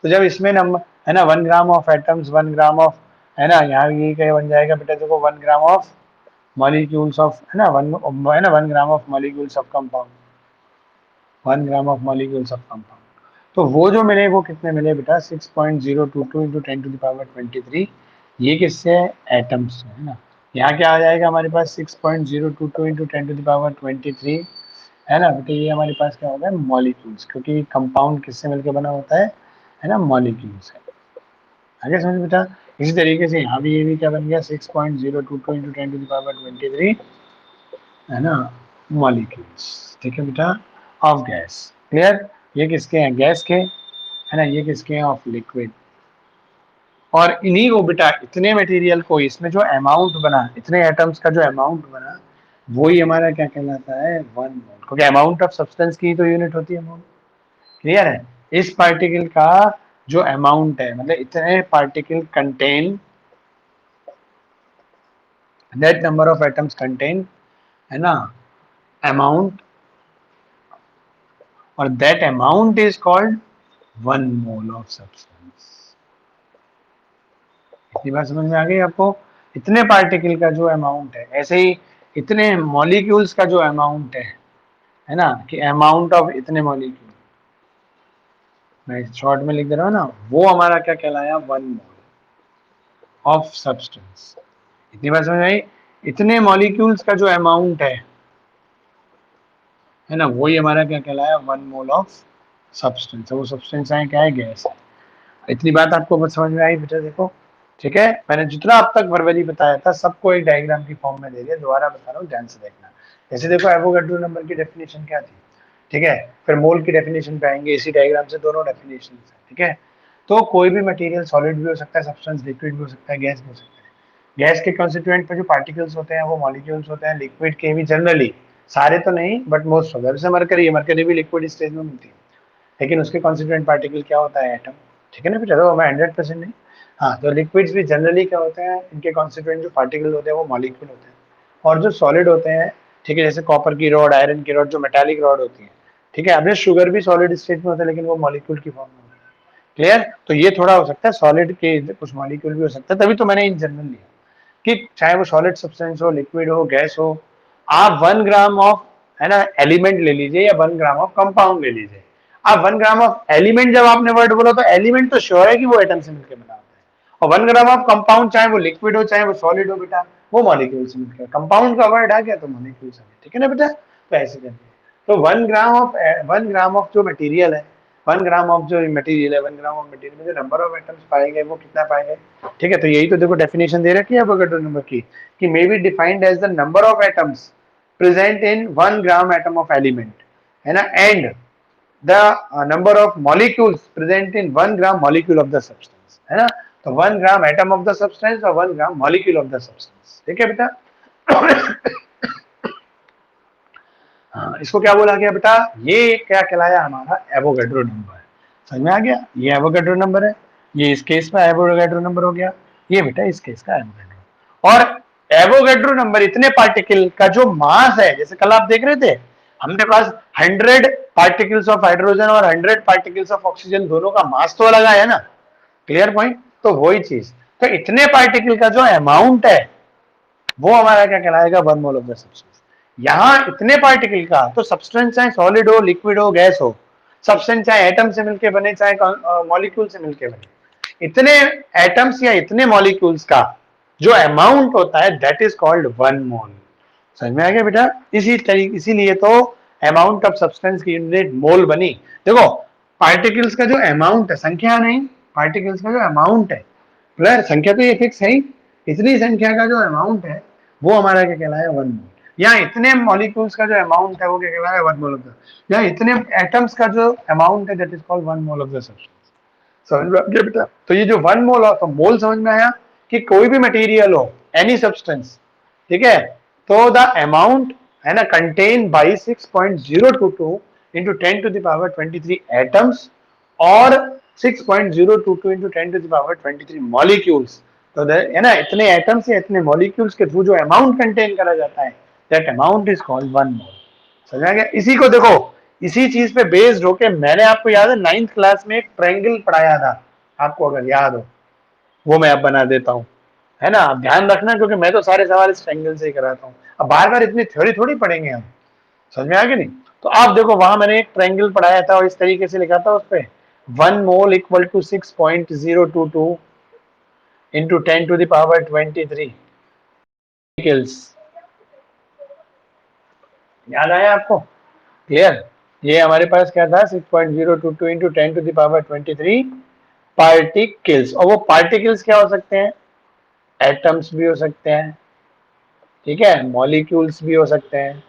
तो जब इसमें नंबर, है ना, 1 gram of atoms, 1 gram of, है ना, यहाँ ये क्या बन जाएगा बेटा, देखो 1 ग्राम ऑफ मॉलिक्यूल्स ऑफ, है ना, है ना, 1 gram of molecules of compound, 1 gram of molecules of compound. तो वो जो मिले वो कितने मिले बेटा, 6.022 इंटू 10⁻23। ये किससे है, एटम्स से, है ना। यहाँ क्या आ जाएगा हमारे पास, 6.022 इंटू 10⁻23, है ना बेटा, ये हमारे पास क्या होगा, मॉलिक्यूल्स, क्योंकि कंपाउंड किससे मिलकर बना होता है ना, मॉलिक्यूल्स है। आगे समझ बेटा। इसी तरीके से यहाँ भी ये भी क्या बन गया, 6.022 इंटू 10⁻23, है ना, मॉलिक्यूल्स। ठीक है बेटा, ऑफ गैस। क्लियर। ये किसके हैं, गैस के, है ना, ये किसके हैं, ऑफ लिक्विड। और इन्हीं को बेटा, इतने मटेरियल को, इसमें जो अमाउंट बना, इतने एटम्स का जो अमाउंट बना, वही हमारा क्या कहलाता है, 1 मोल, क्योंकि अमाउंट ऑफ सब्सटेंस की तो यूनिट होती है मोल। क्लियर है। इस पार्टिकल का जो अमाउंट है, मतलब इतने particle contain that number of atoms contain, है ना, अमाउंट, और that amount is called 1 mole of substance. इतनी बात समझ में आ गई आपको। इतने पार्टिकल का जो अमाउंट है, ऐसे ही इतने मॉलिक्यूल्स का जो अमाउंट है ना, कि अमाउंट ऑफ इतने मॉलिक्यूल, मैं शॉर्ट में लिख दे रहा हूँ ना, वो हमारा क्या कहलाया, 1 मोल ऑफ सब्सटेंस। इतनी बात समझ में आई। इतने मॉलिक्यूल्स का जो अमाउंट है ना, वही हमारा क्या कहलाया, 1 मोल ऑफ सब्सटेंस। वो सब्सटेंस है क्या है, गैस है। इतनी बात आपको बस समझ में आई बेटा, देखो। ठीक है, मैंने जितना अब तक वर्बली बताया था सबको एक डायग्राम की फॉर्म में दे दिया, दोबारा बता रहा हूँ, ध्यान से देखना। जैसे देखो एवोगाड्रो नंबर की डेफिनेशन क्या थी, ठीक है, फिर मोल की डेफिनेशन पे आएंगे, इसी डायग्राम से दोनों डेफिनेशन है, ठीक है। तो कोई भी मटेरियल सॉलिड भी हो सकता है, सब्सटेंस लिक्विड भी हो सकता है, गैस भी हो सकता है। गैस के कॉन्स्टिट्यूएंट पे जो पार्टिकल्स होते हैं वो मॉलिक्यूल्स होते हैं, लिक्विड के भी जनरली, सारे तो नहीं बट मोस्ट ऑफ, जैसे मरकरी है, मरकरी भी लिक्विड स्टेज में मिलती है, लेकिन उसके कॉन्स्टिट्यूएंट पार्टिकल क्या होता है, एटम। ठीक है ना बेटा, तो मैं 100% नहीं। हाँ, तो लिक्विड्स भी जनरली क्या होते हैं, इनके कॉन्स्टिट्यूएंट जो पार्टिकल होते हैं वो मॉलिक्यूल होते हैं। और जो सॉलिड होते हैं, ठीक है, जैसे कॉपर की रॉड, आयरन की रॉड, जो मेटालिक रॉड होती है, ठीक है, अब ये शुगर भी सॉलिड स्टेट में होता है लेकिन वो मॉलिक्यूल की फॉर्म में होता है। क्लियर। तो ये थोड़ा हो सकता है सॉलिड के कुछ मॉलिक्यूल भी हो सकता है, तभी तो मैंने इन जनरल लिया कि चाहे वो सॉलिड सब्सटेंस हो, लिक्विड हो, गैस हो, आप 1 ग्राम ऑफ, है ना, एलिमेंट ले लीजिए या 1 ग्राम ऑफ कंपाउंड ले लीजिए। आप 1 ग्राम ऑफ एलिमेंट जब आपने वर्ड बोला तो एलिमेंट तो श्योर है कि वो एटम से मिलकर बना होता है, और 1 ग्राम ऑफ कंपाउंड चाहे वो लिक्विड हो चाहे वो सॉलिड हो बेटा, वो मॉलिक्यूल से मिलकर, कंपाउंड का वर्ड आ गया तो मॉलिक्यूल से। ठीक है ना बेटा, तो ऐसे करते हैं। तो 1 ग्राम ऑफ जो मटेरियल है, 1 ग्राम ऑफ जो मटेरियल है, 1 ग्राम ऑफ मटेरियल में जो नंबर ऑफ एटम्स पाए गए वो कितना पाए गए। ठीक है, तो यही तो देखो डेफिनेशन दे रखी है एवोगाड्रो नंबर की, कि may be defined as the number of atoms present in 1 gram atom of element, है ना, and the number of molecules present in 1 gram molecule of the substance, है ना। तो 1 gram atom of the substance और 1 gram molecule of the substance. ठीक है बेटा। हाँ, इसको क्या बोला गया बेटा, ये क्या कहलाया हमारा एवोगैड्रो नंबर। समझ में आ गया, ये एवोगैड्रो नंबर है, ये इस केस में एवोगैड्रो नंबर हो गया, ये बेटा इस केस का एवोगैड्रो। और एवोगैड्रो नंबर इतने पार्टिकल का जो मास है, जैसे कल आप देख रहे थे हमने पास 100 पार्टिकल्स ऑफ हाइड्रोजन और 100 पार्टिकल्स ऑफ ऑक्सीजन, दोनों का मास तो अलग है ना, क्लियर पॉइंट। तो वही चीज, तो इतने पार्टिकल का जो अमाउंट है वो हमारा क्या कहलाएगा, 1 मोल ऑफ द सब्सटेंस। यहाँ इतने पार्टिकल का, तो सब्सटेंस चाहे सॉलिड हो, लिक्विड हो, गैस हो, सब्सटेंस चाहे एटम से मिलके बने चाहे मॉलिक्यूल से मिलके बने, इतने एटम्स या इतने मॉलिक्यूल्स का जो अमाउंट होता है दैट इज कॉल्ड 1 मोल। समझ में आ गया बेटा, इसी तरीके, इसीलिए तो अमाउंट ऑफ सब्सटेंस की यूनिट मोल बनी। देखो पार्टिकल्स का जो अमाउंट है, संख्या नहीं, पार्टिकल्स का जो अमाउंट है, प्लस संख्या तो ये फिक्स है ही, इतनी संख्या का जो अमाउंट है वो हमारा क्या कहलाया, 1 मोल। या इतने मॉलिक्यूल्स का जो अमाउंट है वो क्या कहलाया, 1 मोल ऑफ द, या इतने एटम्स का जो अमाउंट है that is called 1 mole of the substance. समझ में आ गया बेटा, तो ये जो 1 मोल ऑफ मोल समझ में आया कि कोई भी मटेरियल हो, एनी सब्सटेंस, ठीक है, तो द अमाउंट है ना contain by 6.022 into 10 to the power 23 atoms और 6.022 into 10 to the power 23 molecules. तो है ना इतने एटम्स या इतने मॉलिक्यूल्स के थ्रू जो अमाउंट कंटेन करा जाता है दैट अमाउंट इज कॉल्ड 1 मोल। समझ आ गया। इसी को देखो, इसी चीज पे बेस्ड होके मैंने आपको याद है 9th क्लास में एक ट्रायंगल पढ़ाया था, आपको अगर याद हो वो मैं अब बना देता हूँ, है ना। आप ध्यान रखना क्योंकि मैं तो सारे सवाल इस ट्रायंगल से ही कराता हूँ, अब बार बार इतनी थ्योरी थोड़ी पढ़ेंगे हम। समझ में आ गया नहीं। तो आप देखो वहां मैंने एक ट्रायंगल पढ़ाया था और इस तरीके से लिखा था उस पर 1 mole equal to 6.022 into 10 to the power 23 particles. याद आया आपको, क्लियर। ये हमारे पास क्या था, 6.022 into 10 to the power 23 particles. और वो पार्टिकल्स क्या हो सकते हैं, एटम्स भी हो सकते हैं, ठीक है, मॉलिक्यूल्स भी हो सकते हैं,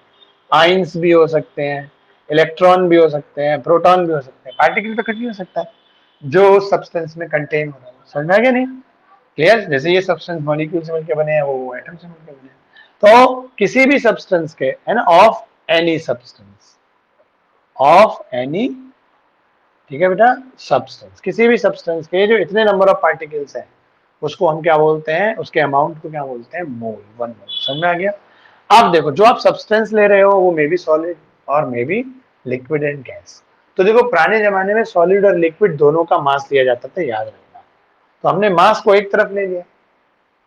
आइंस भी हो सकते हैं, इलेक्ट्रॉन भी हो सकते हैं, प्रोटॉन भी हो सकते हैं। पार्टिकल तो कुछ भी हो सकता है जो सब्सटेंस में कंटेन हो रहा है। समझ में आ गया नहीं, क्लियर। जैसे ये सब्सटेंस मॉलिक्यूल से मिलकर बने हैं, वो एटम से मिलकर बने हैं। तो किसी भी सब्सटेंस के, है ना, of any substance, of any, ठीक है बेटा, सब्सटेंस, किसी भी सब्सटेंस के जो इतने नंबर ऑफ पार्टिकल्स हैं उसको हम क्या बोलते हैं, उसके अमाउंट को क्या बोलते हैं, मोल, 1 मोल। समझ में आ गया। अब देखो जो आप सब्सटेंस ले रहे हो वो मे बी सॉलिड और may be liquid and gas. तो देखो पुराने जमाने में सॉलिड और लिक्विड दोनों का मास लिया जाता था, याद रखना। तो हमने मास को एक तरफ ले लिया,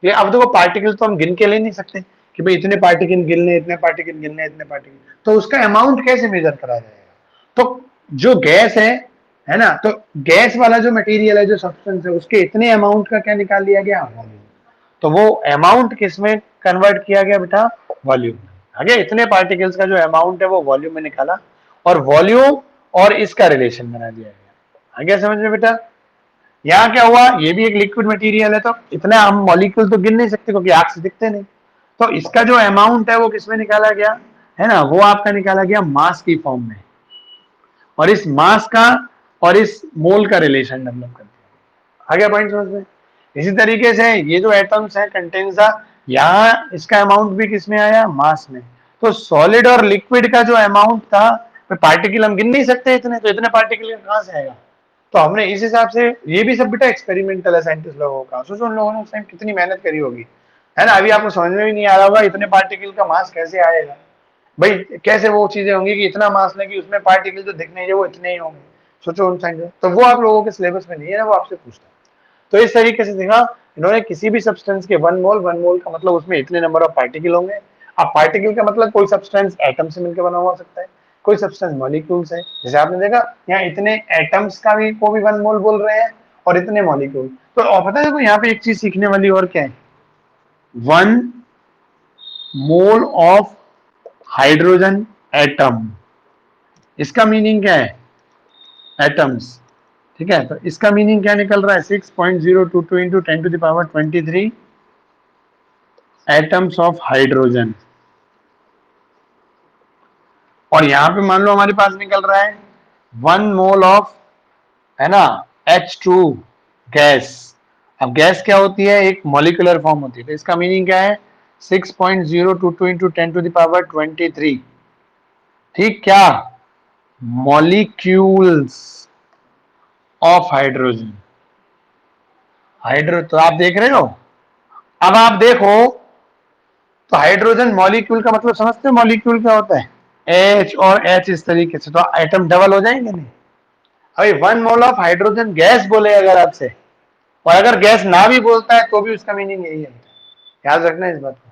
ये अब देखो पार्टिकल तो हम गिन के ले नहीं सकते कि भाई इतने पार्टिकल गिनने, इतने पार्टिकल गिनने, इतने पार्टिकल, तो उसका अमाउंट कैसे मेजर करा जाएगा। तो जो गैस है ना, तो गैस वाला जो मटेरियल है, जो सब्सटेंस है, उसके इतने अमाउंट का क्या निकाल लिया गया, वॉल्यूम। तो वो अमाउंट किस में कन्वर्ट किया गया बेटा, वॉल्यूम। आगे इतने पार्टिकल्स का जो अमाउंट है वो वॉल्यूम में निकाला और वॉल्यूम और इसका रिलेशन बना दिया गया। आगे समझ में बेटा। यहाँ क्या हुआ, ये भी एक लिक्विड मटेरियल है, तो इतना हम मॉलिक्यूल तो गिन नहीं सकते क्योंकि आंख से दिखते नहीं। तो इसका जो अमाउंट है वो किसमें निकाला गया, है ना, वो आपका निकाला गया मास की फॉर्म में। और इस मास का और इस मोल का रिलेशन डेवलप कर दिया। आ गया पॉइंट समझ में। इसी तरीके से ये जो एटम्स है कंटेन्स था, यहाँ इसका अमाउंट भी किसमें आया, मास में। तो सॉलिड और लिक्विड का जो अमाउंट था, पार्टिकल हम गिन नहीं सकते इतने, तो इतने पार्टिकल कहाँ से आएगा। तो हमने इस हिसाब से, ये भी सब बेटा एक्सपेरिमेंटल है साइंटिस्ट लोगों का। सोचो उन लोगों ने उस टाइम कितनी मेहनत करी होगी, है ना। अभी आपको समझ में भी नहीं आ रहा होगा इतने पार्टिकल का मास कैसे आएगा। भाई कैसे वो चीजें होंगी कि इतना मास लें कि उसमें पार्टिकल जो दिखने हैं वो इतने ही होंगे। सोचो उन साइंटिस्ट, तो वो आप लोगों के सिलेबस में नहीं है ना, वो आपसे पूछता है। तो इस तरीके से देखा इन्होंने, किसी भी सब्सटेंस के 1 मोल का मतलब उसमें इतने नंबर ऑफ पार्टिकल होंगे। अब पार्टिकल का मतलब कोई सब्सटेंस एटम से मिलकर बना हुआ हो सकता है, कोई सब्सटेंस मॉलिक्यूल्स है, जैसे आपने देखा यहाँ इतने एटम्स का भी को भी 1 मोल बोल रहे हैं और इतने मॉलिक्यूल। तो और पता है देखो यहाँ पे एक चीज सीखने वाली और क्या है, 1 मोल ऑफ हाइड्रोजन एटम, इसका मीनिंग क्या है, एटम्स, ठीक है। तो इसका मीनिंग क्या निकल रहा है, 6.022 into 10 to the power 23 atoms of hydrogen. और यहां पे मान लो हमारे पास निकल रहा है 1 मोल ऑफ, है ना, H2 गैस। अब गैस क्या होती है, एक मॉलिक्यूलर फॉर्म होती है, तो इसका मीनिंग क्या है, 6.022 इंटू 10 टू द पावर 23 ठीक, क्या मॉलिक्यूल्स ऑफ हाइड्रोजन। हाइड्रो तो आप देख रहे हो, अब आप देखो तो हाइड्रोजन मॉलिक्यूल का मतलब समझते हो मॉलिक्यूल क्या होता है, एच और एच इस तरीके से, तो एटम डबल हो जाएंगे नहीं। अभी 1 मोल ऑफ हाइड्रोजन गैस बोले अगर आपसे, और अगर गैस ना भी बोलता है तो भी उसका मीनिंग यही है, याद रखना इस बात को।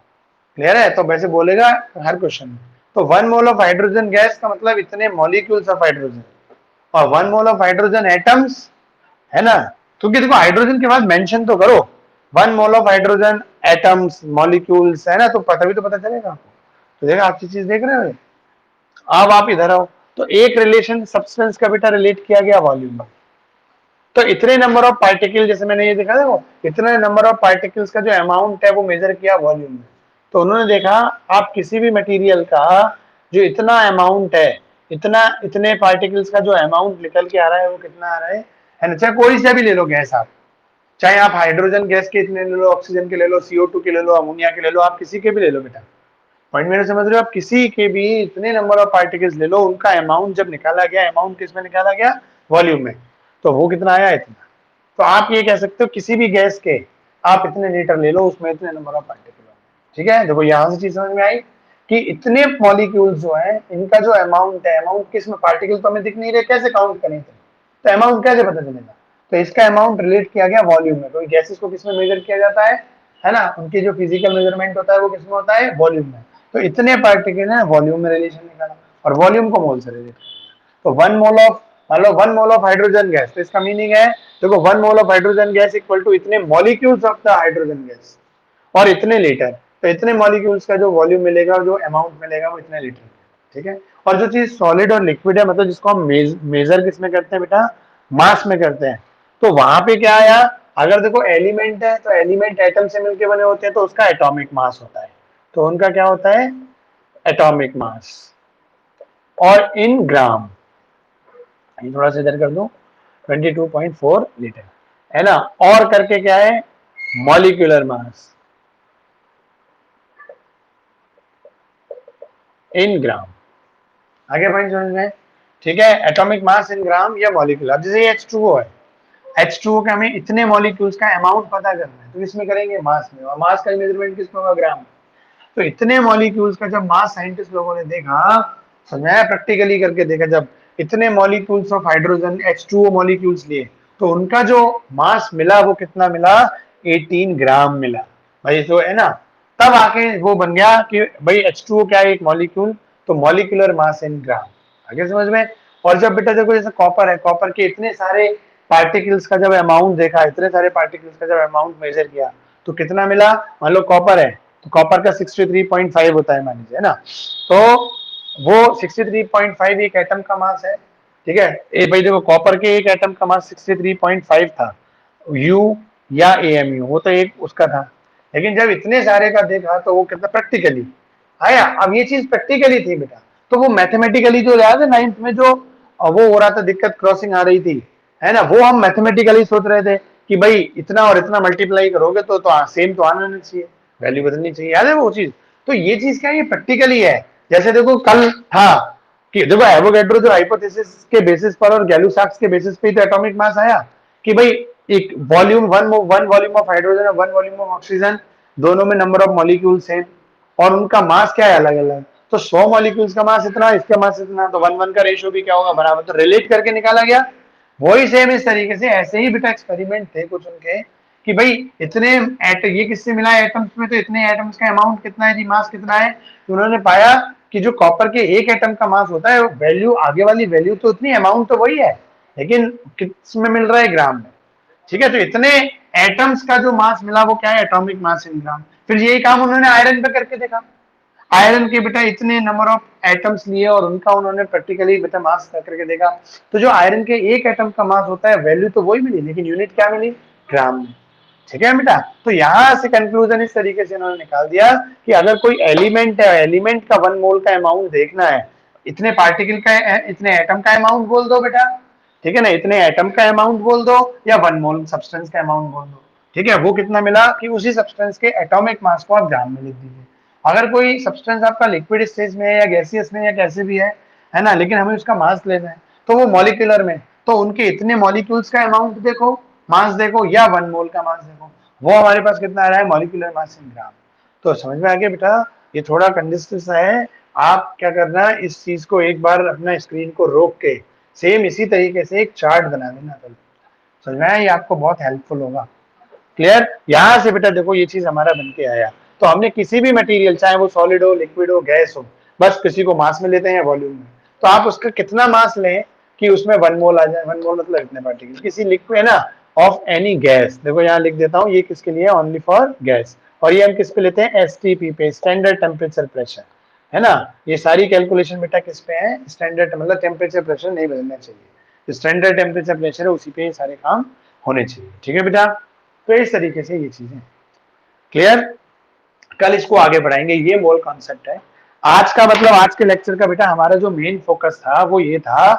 क्लियर है, तो वैसे बोलेगा हर क्वेश्चन में। तो 1 मोल ऑफ हाइड्रोजन गैस का मतलब इतने मॉलिक्यूल्स ऑफ हाइड्रोजन, और 1 मोल ऑफ हाइड्रोजन एटम्स, है ना। क्योंकि देखो हाइड्रोजन के बाद मेंशन तो करो, 1 mole of hydrogen atoms molecules, है ना, तो तभी तो पता चलेगा आपको। तो देखा, आप चीज देख रहे हो। अब आप इधर आओ, तो एक रिलेशन सब्सटेंस का बेटा रिलेट किया गया वॉल्यूम में। तो इतने नंबर ऑफ पार्टिकल, जैसे मैंने ये देखा देखो, इतने नंबर ऑफ पार्टिकल्स का जो अमाउंट है वो मेजर किया वॉल्यूम में। तो उन्होंने देखा आप किसी भी मटेरियल का जो इतना अमाउंट है, इतना इतने पार्टिकल्स का जो अमाउंट निकल के आ रहा है वो कितना आ रहा है ना। चाहे कोई सा भी ले लो गैस आप, चाहे आप हाइड्रोजन गैस के इतने ले लो, ऑक्सीजन के ले लो, CO2 के ले लो, अमोनिया के ले लो, आप किसी के भी ले लो बेटा, पॉइंट मेरे समझ रहे हो। आप किसी के भी इतने नंबर ऑफ पार्टिकल्स ले लो, उनका अमाउंट जब निकाला गया, अमाउंट किस में निकाला गया, वॉल्यूम में, तो वो कितना आया, इतना। तो आप ये कह सकते हो किसी भी गैस के आप इतने लीटर ले लो, उसमें इतने नंबर ऑफ पार्टिकल होंगे। ठीक है, देखो यहां से चीज समझ में आई कि इतने मॉलिक्यूल्स जो है इनका जो अमाउंट है, अमाउंट किस में, पार्टिकल तो हमें दिख नहीं रहे, कैसे काउंट करें, तो अमाउंट कैसे पता चलेगा। तो इसका अमाउंट रिलेट किया गया वॉल्यूम में। तो गैसेस को किसमें मेजर किया जाता है ना, उनकी जो फिजिकल मेजरमेंट होता है वो किसमें होता है, वॉल्यूम में। तो इतने पार्टिकल है, वॉल्यूम में रिलेशन निकाला, और वॉल्यूम को मोल से रिलेट किया। तो 1 मोल ऑफ, मान लो 1 मोल ऑफ हाइड्रोजन गैस, तो इसका मीनिंग है, देखो 1 mole of hydrogen gas equal to इतने molecules of the hydrogen gas, और इतने लीटर। तो इतने मॉलिक्यूल्स का जो वॉल्यूम मिलेगा, जो अमाउंट मिलेगा, वो इतने लीटर। ठीक है, और जो चीज सॉलिड और लिक्विड है, मतलब जिसको हम मेजर किसमें करते हैं बेटा, मास में करते हैं, तो वहां पे क्या आया, अगर देखो एलिमेंट है तो एलिमेंट एटम से मिलकर बने होते हैं, तो उसका एटॉमिक मास होता है। तो उनका क्या होता है, एटॉमिक मास, और इन ग्राम, ये थोड़ा सा इधर कर दो, 22.4 लीटर, है ना। और करके क्या है, मॉलिक्यूलर मास इन ग्राम। आगे पॉइंट समझ में, ठीक है, एटॉमिक मास इन ग्राम या मॉलिक्यूलर। जैसे ये H2O है, H2O के हमें इतने मॉलिक्यूल्स का अमाउंट पता करना है, तो इसमें करेंगे मास में, और मास का मेजरमेंट किसमें होगा, ग्राम। तो इतने मॉलिक्यूल्स का जब मास साइंटिस्ट लोगों ने देखा, समझाया, प्रैक्टिकली करके देखा, जब इतने molecules of hydrogen H2O molecules लिए, तो उनका जो मास मिला वो कितना मिला, 18 ग्राम मिला भाई, तो है ना। तब आके वो बन गया कि भाई H2O क्या है, एक मॉलिक्यूल, तो मॉलिक्यूलर मास इन ग्राम। आगे समझ में। और जब बेटा देखो जैसे कॉपर है, कॉपर के इतने सारे पार्टिकल्स का जब अमाउंट देखा, इतने सारे पार्टिकल्स का जब अमाउंट मेजर किया, तो कितना मिला, मान लो कॉपर है, तो कॉपर का 63.5 होता है मान लीजिए, है ना। तो वो 63.5 एक एटम का मास है। ठीक है, ए भाई देखो कॉपर के एक एटम का मास 63.5 था, यू या AMU, वो तो एक उसका था। लेकिन जब इतने सारे का देखा तो वो कितना प्रैक्टिकली आया। अब ये चीज प्रैक्टिकली थी बेटा, तो वो मैथमेटिकली जो याद है 9th में जो वो हो रहा था, दिक्कत क्रॉसिंग आ रही थी, है ना, वो हम मैथमेटिकली सोच रहे थे कि भाई इतना और इतना मल्टीप्लाई करोगे तो सेम तो आना नहीं चाहिए, वैल्यू बदलनी चाहिए, याद है वो चीज। तो ये चीज क्या है, ये प्रैक्टिकली है। जैसे देखो कल था कि देखो एवोगैड्रो जो हाइपोथेसिस के बेसिस पर और गैलू-सैक्स के बेसिस पे तो एटॉमिक मास आया कि भाई एक volume, one volume of hydrogen और वन वॉल्यूम ऑफ ऑक्सीजन, दोनों में नंबर ऑफ मॉलिक्यूल सेम, और उनका मास क्या है, अलग अलग। तो 100 मॉलिक्यूल्स का मास इतना, इसका मास इतना, तो 1:1 का रेशियो भी क्या होगा, बराबर। तो रिलेट करके निकाला गया। वही सेम इस तरीके से ऐसे ही बेटा एक्सपेरिमेंट थे कुछ उनके कि भाई इतने ये किससे मिला है एटम्स में, तो इतने एटम्स का अमाउंट कितना है जी, मास कितना है। तो उन्होंने पाया कि जो कॉपर के एक एटम का मास होता है, वैल्यू आगे वाली वैल्यू तो उतनी, अमाउंट तो वही है, लेकिन किस में मिल रहा है, ग्राम में। ठीक है, तो इतने एटम्स का जो मास मिला वो क्या है, एटॉमिक मास इन ग्राम। फिर यही काम उन्होंने आयरन पे करके देखा। आयरन के बेटा इतने नंबर ऑफ एटम्स लिए और उनका उन्होंने प्रैक्टिकली बेटा मास करके देखा। तो जो आयरन के एक एटम का मास होता है, वैल्यू तो वही मिली, लेकिन यूनिट क्या मिली, ग्राम में। ठीक है बेटा, तो यहां से कंक्लूजन इस तरीके से इन्होंने निकाल दिया कि अगर कोई एलिमेंट है, एलिमेंट का 1 मोल का अमाउंट देखना है, इतने पार्टिकल का, इतने एटम का अमाउंट बोल दो बेटा, ठीक है ना, इतने एटम का अमाउंट बोल दो या 1 मोल सब्सटेंस का अमाउंट बोल दो। ठीक है, वो कितना मिला कि उसी सब्सटेंस के एटॉमिक मास को आप ग्राम में लिख दीजिए। अगर कोई सब्सटेंस आपका लिक्विड स्टेज में है या गैसियस में या कैसे भी है, है ना, लेकिन हमें उसका मास लेना है, तो वो मॉलिक्यूलर में, तो उनके इतने मॉलिक्यूल्स का अमाउंट देखो, मास देखो, या 1 मोल का मास देखो, वो हमारे पास कितना आ रहा है, मॉलिक्यूलर मास इन ग्राम। तो समझ में आ गया बेटा, ये थोड़ा कंजेस्टेड सा है। आप क्या करना, इस चीज को एक बार अपना स्क्रीन को रोक के सेम इसी तरीके से एक चार्ट बना देना, तो समझ में आया, ये आपको बहुत हेल्पफुल होगा। क्लियर, यहां से बेटा देखो ये चीज हमारा बन के आया, तो हमने किसी भी मटेरियल, चाहे वो सॉलिड हो, लिक्विड हो, गैस हो, बस किसी को मास में लेते हैं या वॉल्यूम में, तो आप उसका कितना मास लें कि उसमें 1 मोल आ जाए, 1 मोल मतलब इतने पार्टिकल, किसी लिक्विड है ना, ऑफ एनी गैस, देखो यहाँ लिख देता हूँ, ये किसके लिए, ओनली फॉर गैस, और ये हम किस पे लेते हैं, एसटीपी पे, स्टैंडर्ड टेम्परेचर प्रेशर, है ना। ये सारी कैलकुलेशन बेटा किस पे है, स्टैंडर्ड, मतलब टेम्परेचर प्रेशर नहीं बदलना चाहिए, स्टैंडर्ड टेम्परेचर प्रेशर है, उसी पे ये सारे काम होने चाहिए, ठीक है बेटा। तो इस तरीके से ये चीजें क्लियर, कल इसको आगे बढ़ाएंगे, ये मोल कॉन्सेप्ट है आज का, मतलब आज के लेक्चर का बेटा हमारा जो मेन फोकस था वो ये था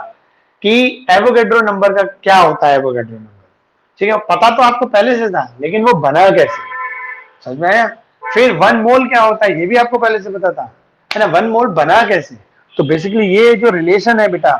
कि एवोगैड्रो नंबर का क्या होता है, एवोगैड्रो नंबर, ठीक है, पता तो आपको पहले से था, लेकिन वो बना कैसे, समझ में आया। फिर 1 मोल क्या होता है, ये भी आपको पहले से पता था, है ना, 1 मोल बना कैसे, तो बेसिकली ये जो रिलेशन है बेटा,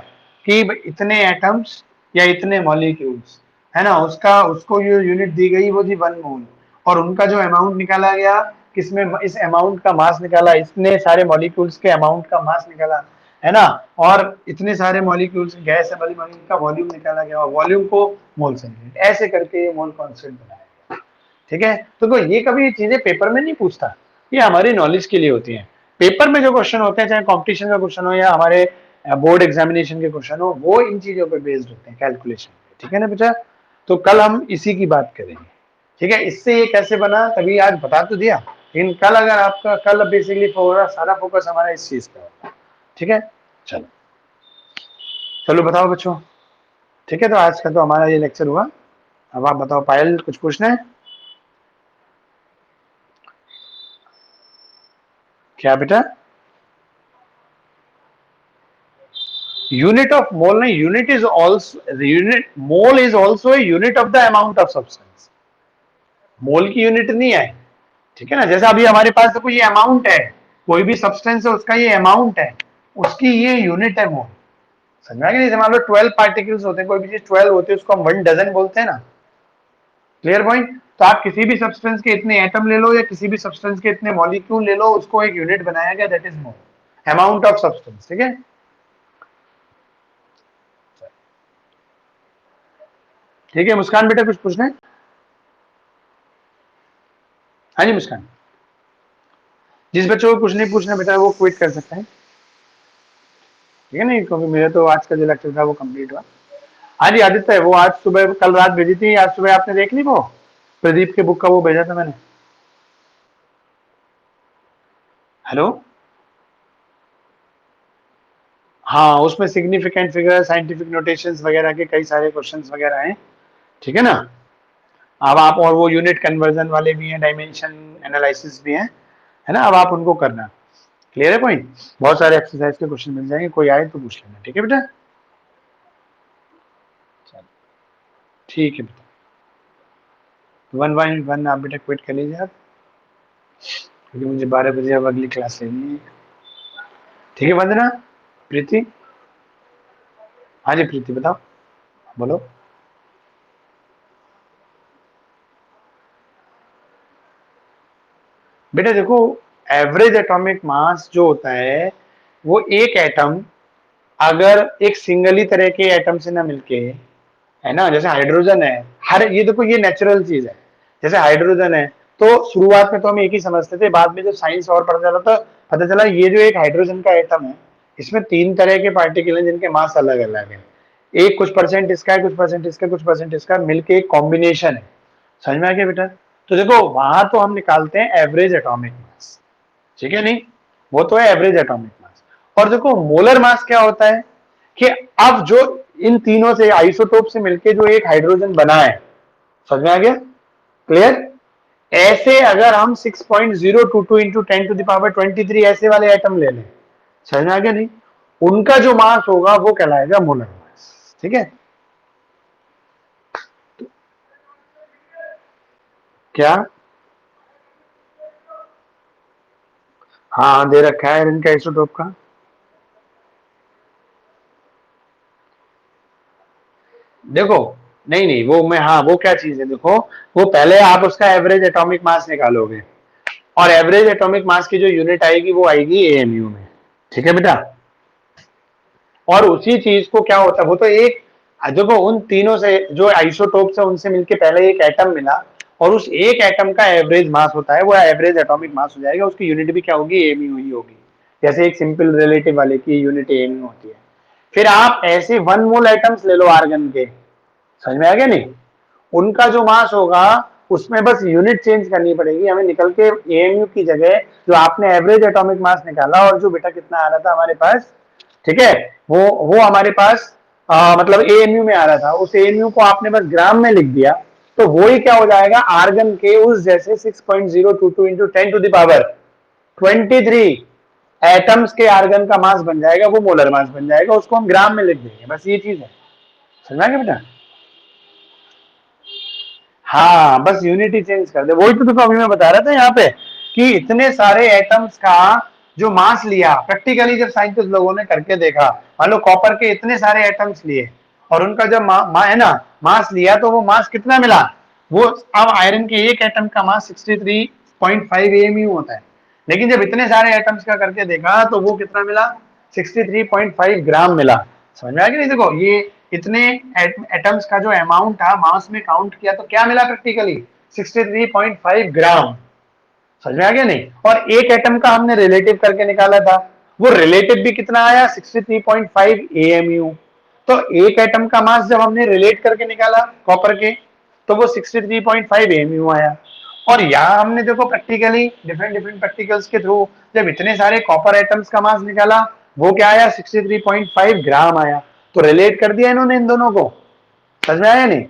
कि इतने एटम्स या इतने मॉलिक्यूल्स, है ना, उसका उसको जो यूनिट दी गई वो थी 1 मोल, और उनका जो अमाउंट निकाला गया, किसमें, इस अमाउंट का मास निकाला, इतने सारे मॉलिक्यूल्स के अमाउंट का मास निकाला, है ना, और इतने सारे मॉलिक्यूल्स गैस वाली मॉलिक्यूल का वॉल्यूम निकाला गया, और वॉल्यूम को मोल से ऐसे करके ये मोल कॉन्सेप्ट बनाया, ठीक है। तो ये कभी ये चीजें पेपर में नहीं पूछता, ये हमारी नॉलेज के लिए होती हैं। पेपर में जो क्वेश्चन होते हैं, चाहे कंपटीशन का क्वेश्चन हो या हमारे बोर्ड एग्जामिनेशन के क्वेश्चन हो, वो इन चीजों पे बेस्ड होते हैं, कैलकुलेशन, ठीक है ना बेटा। तो कल हम इसी की बात करेंगे, ठीक है। इससे ये कैसे बना, तभी आज बता तो दिया, लेकिन कल अगर आपका, कल बेसिकली पूरा सारा फोकस हमारा इस चीज पे होगा, ठीक है। चलो चलो बताओ बच्चों, ठीक है, तो आज का तो हमारा ये लेक्चर हुआ। अब आप बताओ, पायल कुछ पूछना है क्या बेटा। यूनिट ऑफ मोल नहीं, unit is also unit, mole is also a unit of the amount of substance, mole की यूनिट नहीं है, ठीक है ना। जैसे अभी हमारे पास देखो ये अमाउंट है, कोई भी सब्सटेंस है उसका ये अमाउंट है, उसकी ये यूनिट है मोल, समझ में आ गया। जैसे मान लो 12 पार्टिकल्स होते हैं, कोई भी चीज 12 होती है, उसको हम 1 डजन बोलते हैं ना, क्लियर पॉइंट। तो आप किसी भी सब्सटेंस के इतने एटम ले लो या किसी भी सब्सटेंस के इतने मॉलिक्यूल ले लो, उसको एक यूनिट बनाया गया, that is mole, amount of substance, ठीक है। ठीक है मुस्कान बेटा, कुछ पूछना है। हाँ जी मुस्कान, जिस बच्चों को कुछ नहीं पूछना बेटा वो क्विट कर सकता है, ठीक है नहीं, क्योंकि मेरा तो आज का जो लेक्चर था वो कंप्लीट हुआ। हाँ जी आदित्य, वो आज सुबह, कल रात भेजी थी, आज सुबह आपने देख ली वो प्रदीप के बुक का, वो भेजा था मैंने। हेलो, हाँ उसमें सिग्निफिकेंट फिगर, साइंटिफिक नोटेशंस वगैरह के कई सारे क्वेश्चंस वगैरह हैं, ठीक है ना। अब आप, और वो यूनिट कन्वर्जन वाले भी हैं, डायमेंशन एनालिसिस भी हैं, है ना, अब आप उनको करना। क्लियर है पॉइंट, बहुत सारे एक्सरसाइज के क्वेश्चन मिल जाएंगे, कोई आए तो पूछ लेना, ठीक है बेटा। ठीक है बेटा, 1 आप बेटा क्विट कर लीजिए आप, क्योंकि मुझे 12 बजे अब अगली क्लास लेनी है, ठीक है वंदना, प्रीति। हाँ जी प्रीति बताओ, बोलो। बेटा देखो, एवरेज एटॉमिक मास जो होता है, वो एक एटम अगर एक सिंगल ही तरह के एटम से ना मिलके, है ना, जैसे हाइड्रोजन है, हर, ये देखो ये नेचुरल चीज है, जैसे हाइड्रोजन है, तो शुरुआत में तो हम एक ही समझते थे, बाद में जो साइंस और पता चला, तो पता चला ये जो एक हाइड्रोजन का एटम है, इसमें 3 तरह के पार्टिकल हैं जिनके मास अलग अलग है, एक कुछ परसेंट इसका है, कुछ परसेंट इसका, कुछ परसेंट इसका, मिलके एक कॉम्बिनेशन है, समझ में आ गया बेटा। तो देखो वहां तो हम निकालते हैं एवरेज एटॉमिक मास, ठीक है नहीं, वो तो है एवरेज एटॉमिक मास। और देखो मोलर मास क्या होता है, कि अब जो इन तीनों से आइसोटोप से मिलके जो एक हाइड्रोजन बना है, समझ में आ गया, क्लियर। ऐसे अगर हम 6.022 इंटू 10⁻23 ऐसे वाले एटम ले लें, समझ में आ गया नहीं, उनका जो मास होगा वो कहलाएगा मोलर मास, ठीक है। क्या, हाँ दे रखा है इनका आइसोटोप का, देखो, नहीं नहीं वो मैं, हाँ वो क्या चीज है, देखो वो पहले आप उसका एवरेज एटॉमिक मास निकालोगे, और एवरेज एटॉमिक मास की जो यूनिट आएगी वो आएगी एएमयू में, ठीक है बेटा। और उसी चीज को क्या होता है, वो तो एक, देखो उन तीनों से जो आइसोटोप्स है उनसे मिलके पहले एक एटम मिला, और उस एक एटम का एवरेज मास होता है, वो एवरेज एटॉमिक मास हो जाएगा, उसकी यूनिट भी क्या होगी, एएमयू ही होगी। जैसे एक सिंपल रिलेटिव वाले की यूनिट एएमयू होती है। फिर आप ऐसे 1 मोल आइटम्स ले लो आर्गन के, समझ में आ गया नहीं, उनका जो मास होगा उसमें बस यूनिट चेंज करनी पड़ेगी हमें, निकल के एएमयू की जगह जो आपने एवरेज एटॉमिक मास निकाला और जो बेटा कितना आ रहा था हमारे पास, ठीक है, वो हमारे पास मतलब एएमयू में आ रहा था, उस एएमयू को आपने बस ग्राम में लिख दिया, तो वो ही क्या हो जाएगा, आर्गन के उस जैसे 6.022 into 10 to the power 23 atoms के आर्गन का मास बन जाएगा, वो मोलर मास बन जाएगा, उसको हम ग्राम में लिख देंगे, बस ये चीज है, समझ में आ गया बेटा। हाँ बस यूनिटी चेंज कर दे, वही तो देखो अभी मैं बता रहा था यहाँ पे, कि इतने सारे एटम्स का जो मास लिया, प्रैक्टिकली जब साइंटिस्ट लोगों ने करके देखा, मान लो कॉपर के इतने सारे एटम्स लिए और उनका जब है ना मास लिया, तो वो मास कितना मिला, वो, अब आयरन के एक एटम का मास 63.5 एएमयू होता है, लेकिन जब इतने सारे एटम्स का करके देखा तो वो कितना मिला, 63.5 ग्राम मिला। समझ में आ गया नहीं, देखो ये इतने एटम्स का जो अमाउंट था मास में काउंट किया तो क्या मिला प्रैक्टिकली, 63.5 ग्राम। समझ में आ गया नहीं, और एक एटम का हमने रिलेटिव करके निकाला था, वो रिलेटिव भी कितना आया, 63.5 एएमयू। तो एक एटम का मास जब हमने रिलेट करके निकाला कॉपर के, तो वो 63.5 एएमयू आया। और यहाँ हमने देखो प्रैक्टिकली डिफरेंट डिफरेंट प्रैक्टिकल्स के थ्रू जब इतने सारे कॉपर एटम्स का मास निकाला, वो क्या आया, 63.5 ग्राम आया। तो रिलेट कर दिया इन्होंने इन दोनों को, समझ में आया नहीं,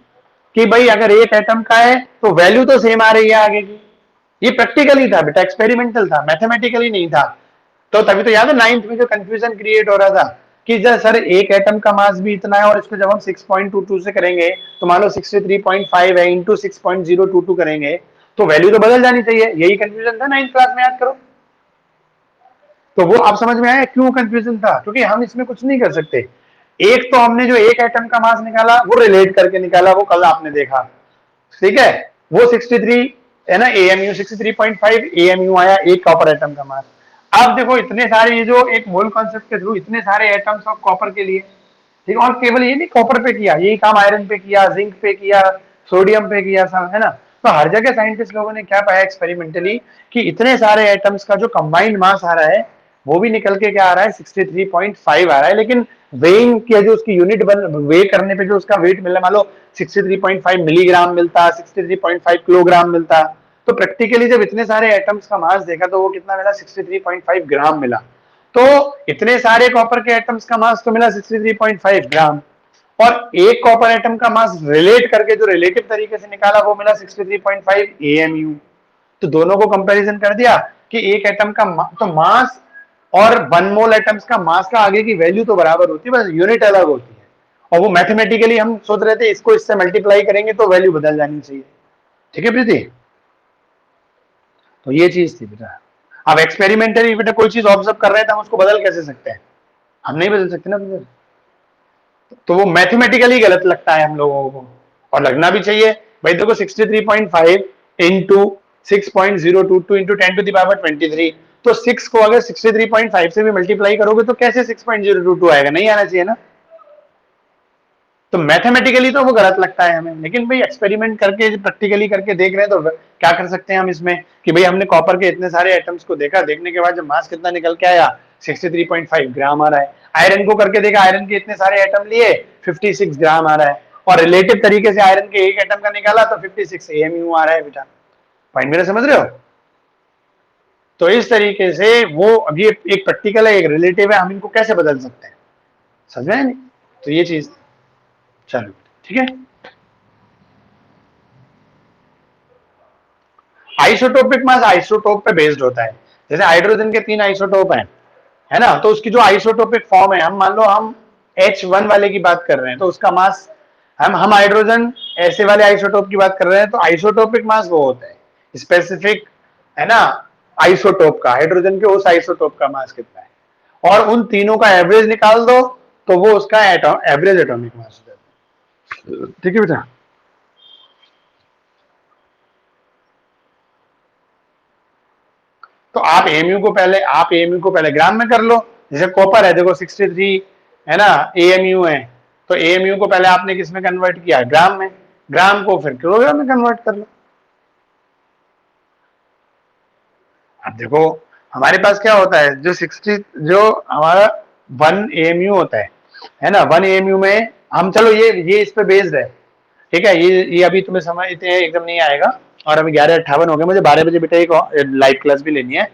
कि भाई अगर एक एटम का है तो वैल्यू तो सेम आ रही है आगे की। ये प्रैक्टिकली था बेटा, एक्सपेरिमेंटल था, मैथमेटिकली नहीं था। तो तभी तो याद है नाइन्थ में जो कंफ्यूजन क्रिएट हो रहा था, कि सर एक एटम का मास भी इतना है और इसको जब हम 6.22 से करेंगे, तो मान लो 63.5 है इंटू 6.022 करेंगे, तो वैल्यू तो बदल जानी चाहिए, यही कंफ्यूजन था नाइन्थ क्लास में, याद करो। तो वो आप समझ में आया क्यों कंफ्यूजन था, क्योंकि हम इसमें कुछ नहीं कर सकते। एक तो हमने जो एक एटम का मास निकाला वो रिलेट करके निकाला, वो कल आपने देखा, ठीक है, वो 63 है ना एएमयू, 63.5 एएमयू आया एक कॉपर एटम का मास। अब देखो इतने सारे, ये जो एक मोल कॉन्सेप्ट के थ्रू इतने सारे एटम्स ऑफ कॉपर के लिए, ठीक है, और केवल ये नहीं कॉपर पे किया, यही काम आयरन पे किया, जिंक पे किया, सोडियम पे किया, सब है ना। तो हर जगह साइंटिस्ट लोगों ने क्या पाया एक्सपेरिमेंटली, कि इतने सारे एटम्स का जो कंबाइंड मास आ रहा है, वो भी निकल के क्या आ रहा है, 63.5 आ रहा है, लेकिन वेइंग की जो उसकी यूनिट बन, वे करने पे जो उसका वेट मिला, मान लो 63.5 मिलीग्राम मिलता, 63.5 किलोग्राम मिलता, तो प्रैक्टिकली जब इतने सारे एटम्स का मास देखा तो वो कितना मिला, 63.5 ग्राम मिला। तो इतने सारे कॉपर के एटम्स का मास तो मिला 63.5 ग्राम, और एक कॉपर एटम का मास रिलेट करके जो रिलेटिव तरीके से निकाला वो मिला 63.5 एएमयू। तो दोनों को कंपैरिजन कर दिया कि एक एटम का तो मास और 1 मोल एटम्स का मास का आगे की वैल्यू तो बराबर होती है, बस यूनिट अलग होती है। और वो मैथमेटिकली हम सोच रहे थे इसको इससे मल्टीप्लाई करेंगे तो वैल्यू बदल जानी चाहिए, ठीक है प्रीति। तो ये चीज थी बेटा। अब एक्सपेरिमेंटली बेटा कोई चीज ऑब्जर्व कर रहे थे, हम उसको बदल कैसे सकते हैं, हम नहीं बदल सकते ना बेटा। तो वो मैथमेटिकली गलत लगता है हम लोगों को, और लगना भी चाहिए। भाई देखो 63.5 into 6.022 into 10 to the power 23, तो 6 को अगर 63.5 से भी मल्टीप्लाई करोगे तो कैसे 6.022 आएगा, नहीं आना चाहिए ना। तो मैथमेटिकली तो वो गलत लगता है हमें, लेकिन भाई एक्सपेरिमेंट करके प्रैक्टिकली करके देख रहे हैं तो क्या कर सकते हैं हम इसमें, कि भाई हमने कॉपर के इतने सारे एटम्स को देखा, देखने के बाद जब मास कितना निकल के आया, 63.5 ग्राम आ रहा है। आयरन को करके देखा, आयरन के इतने सारे एटम लिए, 56 ग्राम आ रहा है, और रिलेटिव तरीके से आयरन के एक एटम का निकाला तो 56 एएमयू आ रहा है बेटा। पॉइंट मेरा समझ रहे हो। तो इस तरीके से वो अभी एक प्रैक्टिकल है, एक रिलेटिव है, हम इनको कैसे बदल सकते हैं, समझ में नहीं। तो ये चीज, चलो ठीक है। आइसोटोपिक मास आइसोटोप पे बेस्ड होता है, जैसे हाइड्रोजन के 3 आइसोटोप हैं, है ना, तो उसकी जो आइसोटोपिक फॉर्म है, हम मान लो हम H1 वाले की बात कर रहे हैं तो उसका मास, हम हाइड्रोजन ऐसे वाले आइसोटोप की बात कर रहे हैं, तो आइसोटोपिक मास वो होता है स्पेसिफिक, है ना, आइसोटोप का, हाइड्रोजन के उस आइसोटोप का मास कितना है, और उन तीनों का एवरेज निकाल दो तो वो उसका एवरेज एटॉमिक मास हो जाता है। ठीक है बेटा। तो आप एएमयू को पहले ग्राम में कर लो। जैसे कॉपर है देखो 63 है ना, एएमयू है, तो एएमयू को पहले आपने किस में कन्वर्ट किया, ग्राम में, ग्राम को फिर किलोग्राम में कन्वर्ट कर लो। अब देखो हमारे पास क्या होता है, जो 60 जो हमारा 1 एएमयू होता है ना, 1 एएमयू में हम, चलो ये इस पे बेस्ड है, ठीक है, ये अभी तुम्हें समझते हैं एकदम नहीं आएगा। और अभी 11:58 हो गए, मुझे 12 बजे बेटा एक लाइव क्लास भी लेनी है,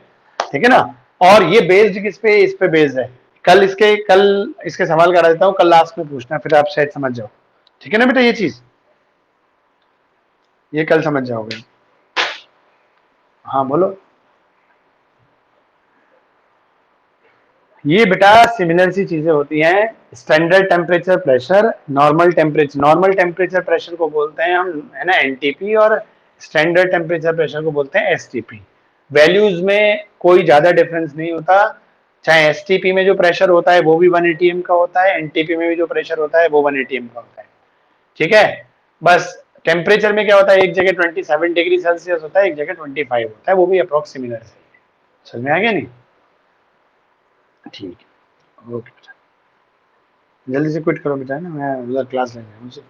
ठीक है ना। और ये बेस्ड किस पे, इस पे बेस्ड है। कल इसके सवाल करा देता हूँ, कल लास्ट में पूछना, फिर आप शायद समझ जाओ, ठीक है ना बेटा, ये चीज ये कल समझ जाओगे। हाँ बोलो। ये बेटा सिमिलर सी चीजें होती हैं। Standard temperature pressure, normal temperature pressure को बोलते हैं हम, है ना, एनटीपी, और स्टैंडर्ड टेम्परेचर प्रेशर को बोलते हैं एसटीपी। वैल्यूज में कोई ज्यादा डिफरेंस नहीं होता। चाहे एसटीपी में जो प्रेशर होता है वो भी 1 एटीएम का होता है, एनटीपी में भी जो प्रेशर होता है वो 1 एटीएम का होता है, ठीक है। बस टेम्परेचर में क्या होता है, एक जगह 27 डिग्री सेल्सियस होता है, एक जगह 25 होता है, वो भी अप्रोक्स सिमिलर है। समझ में आ गया नहीं? ठीक है, ओके। जल्दी से क्विट करो बेटा, है ना, मैं उधर क्लास लेने मुझे।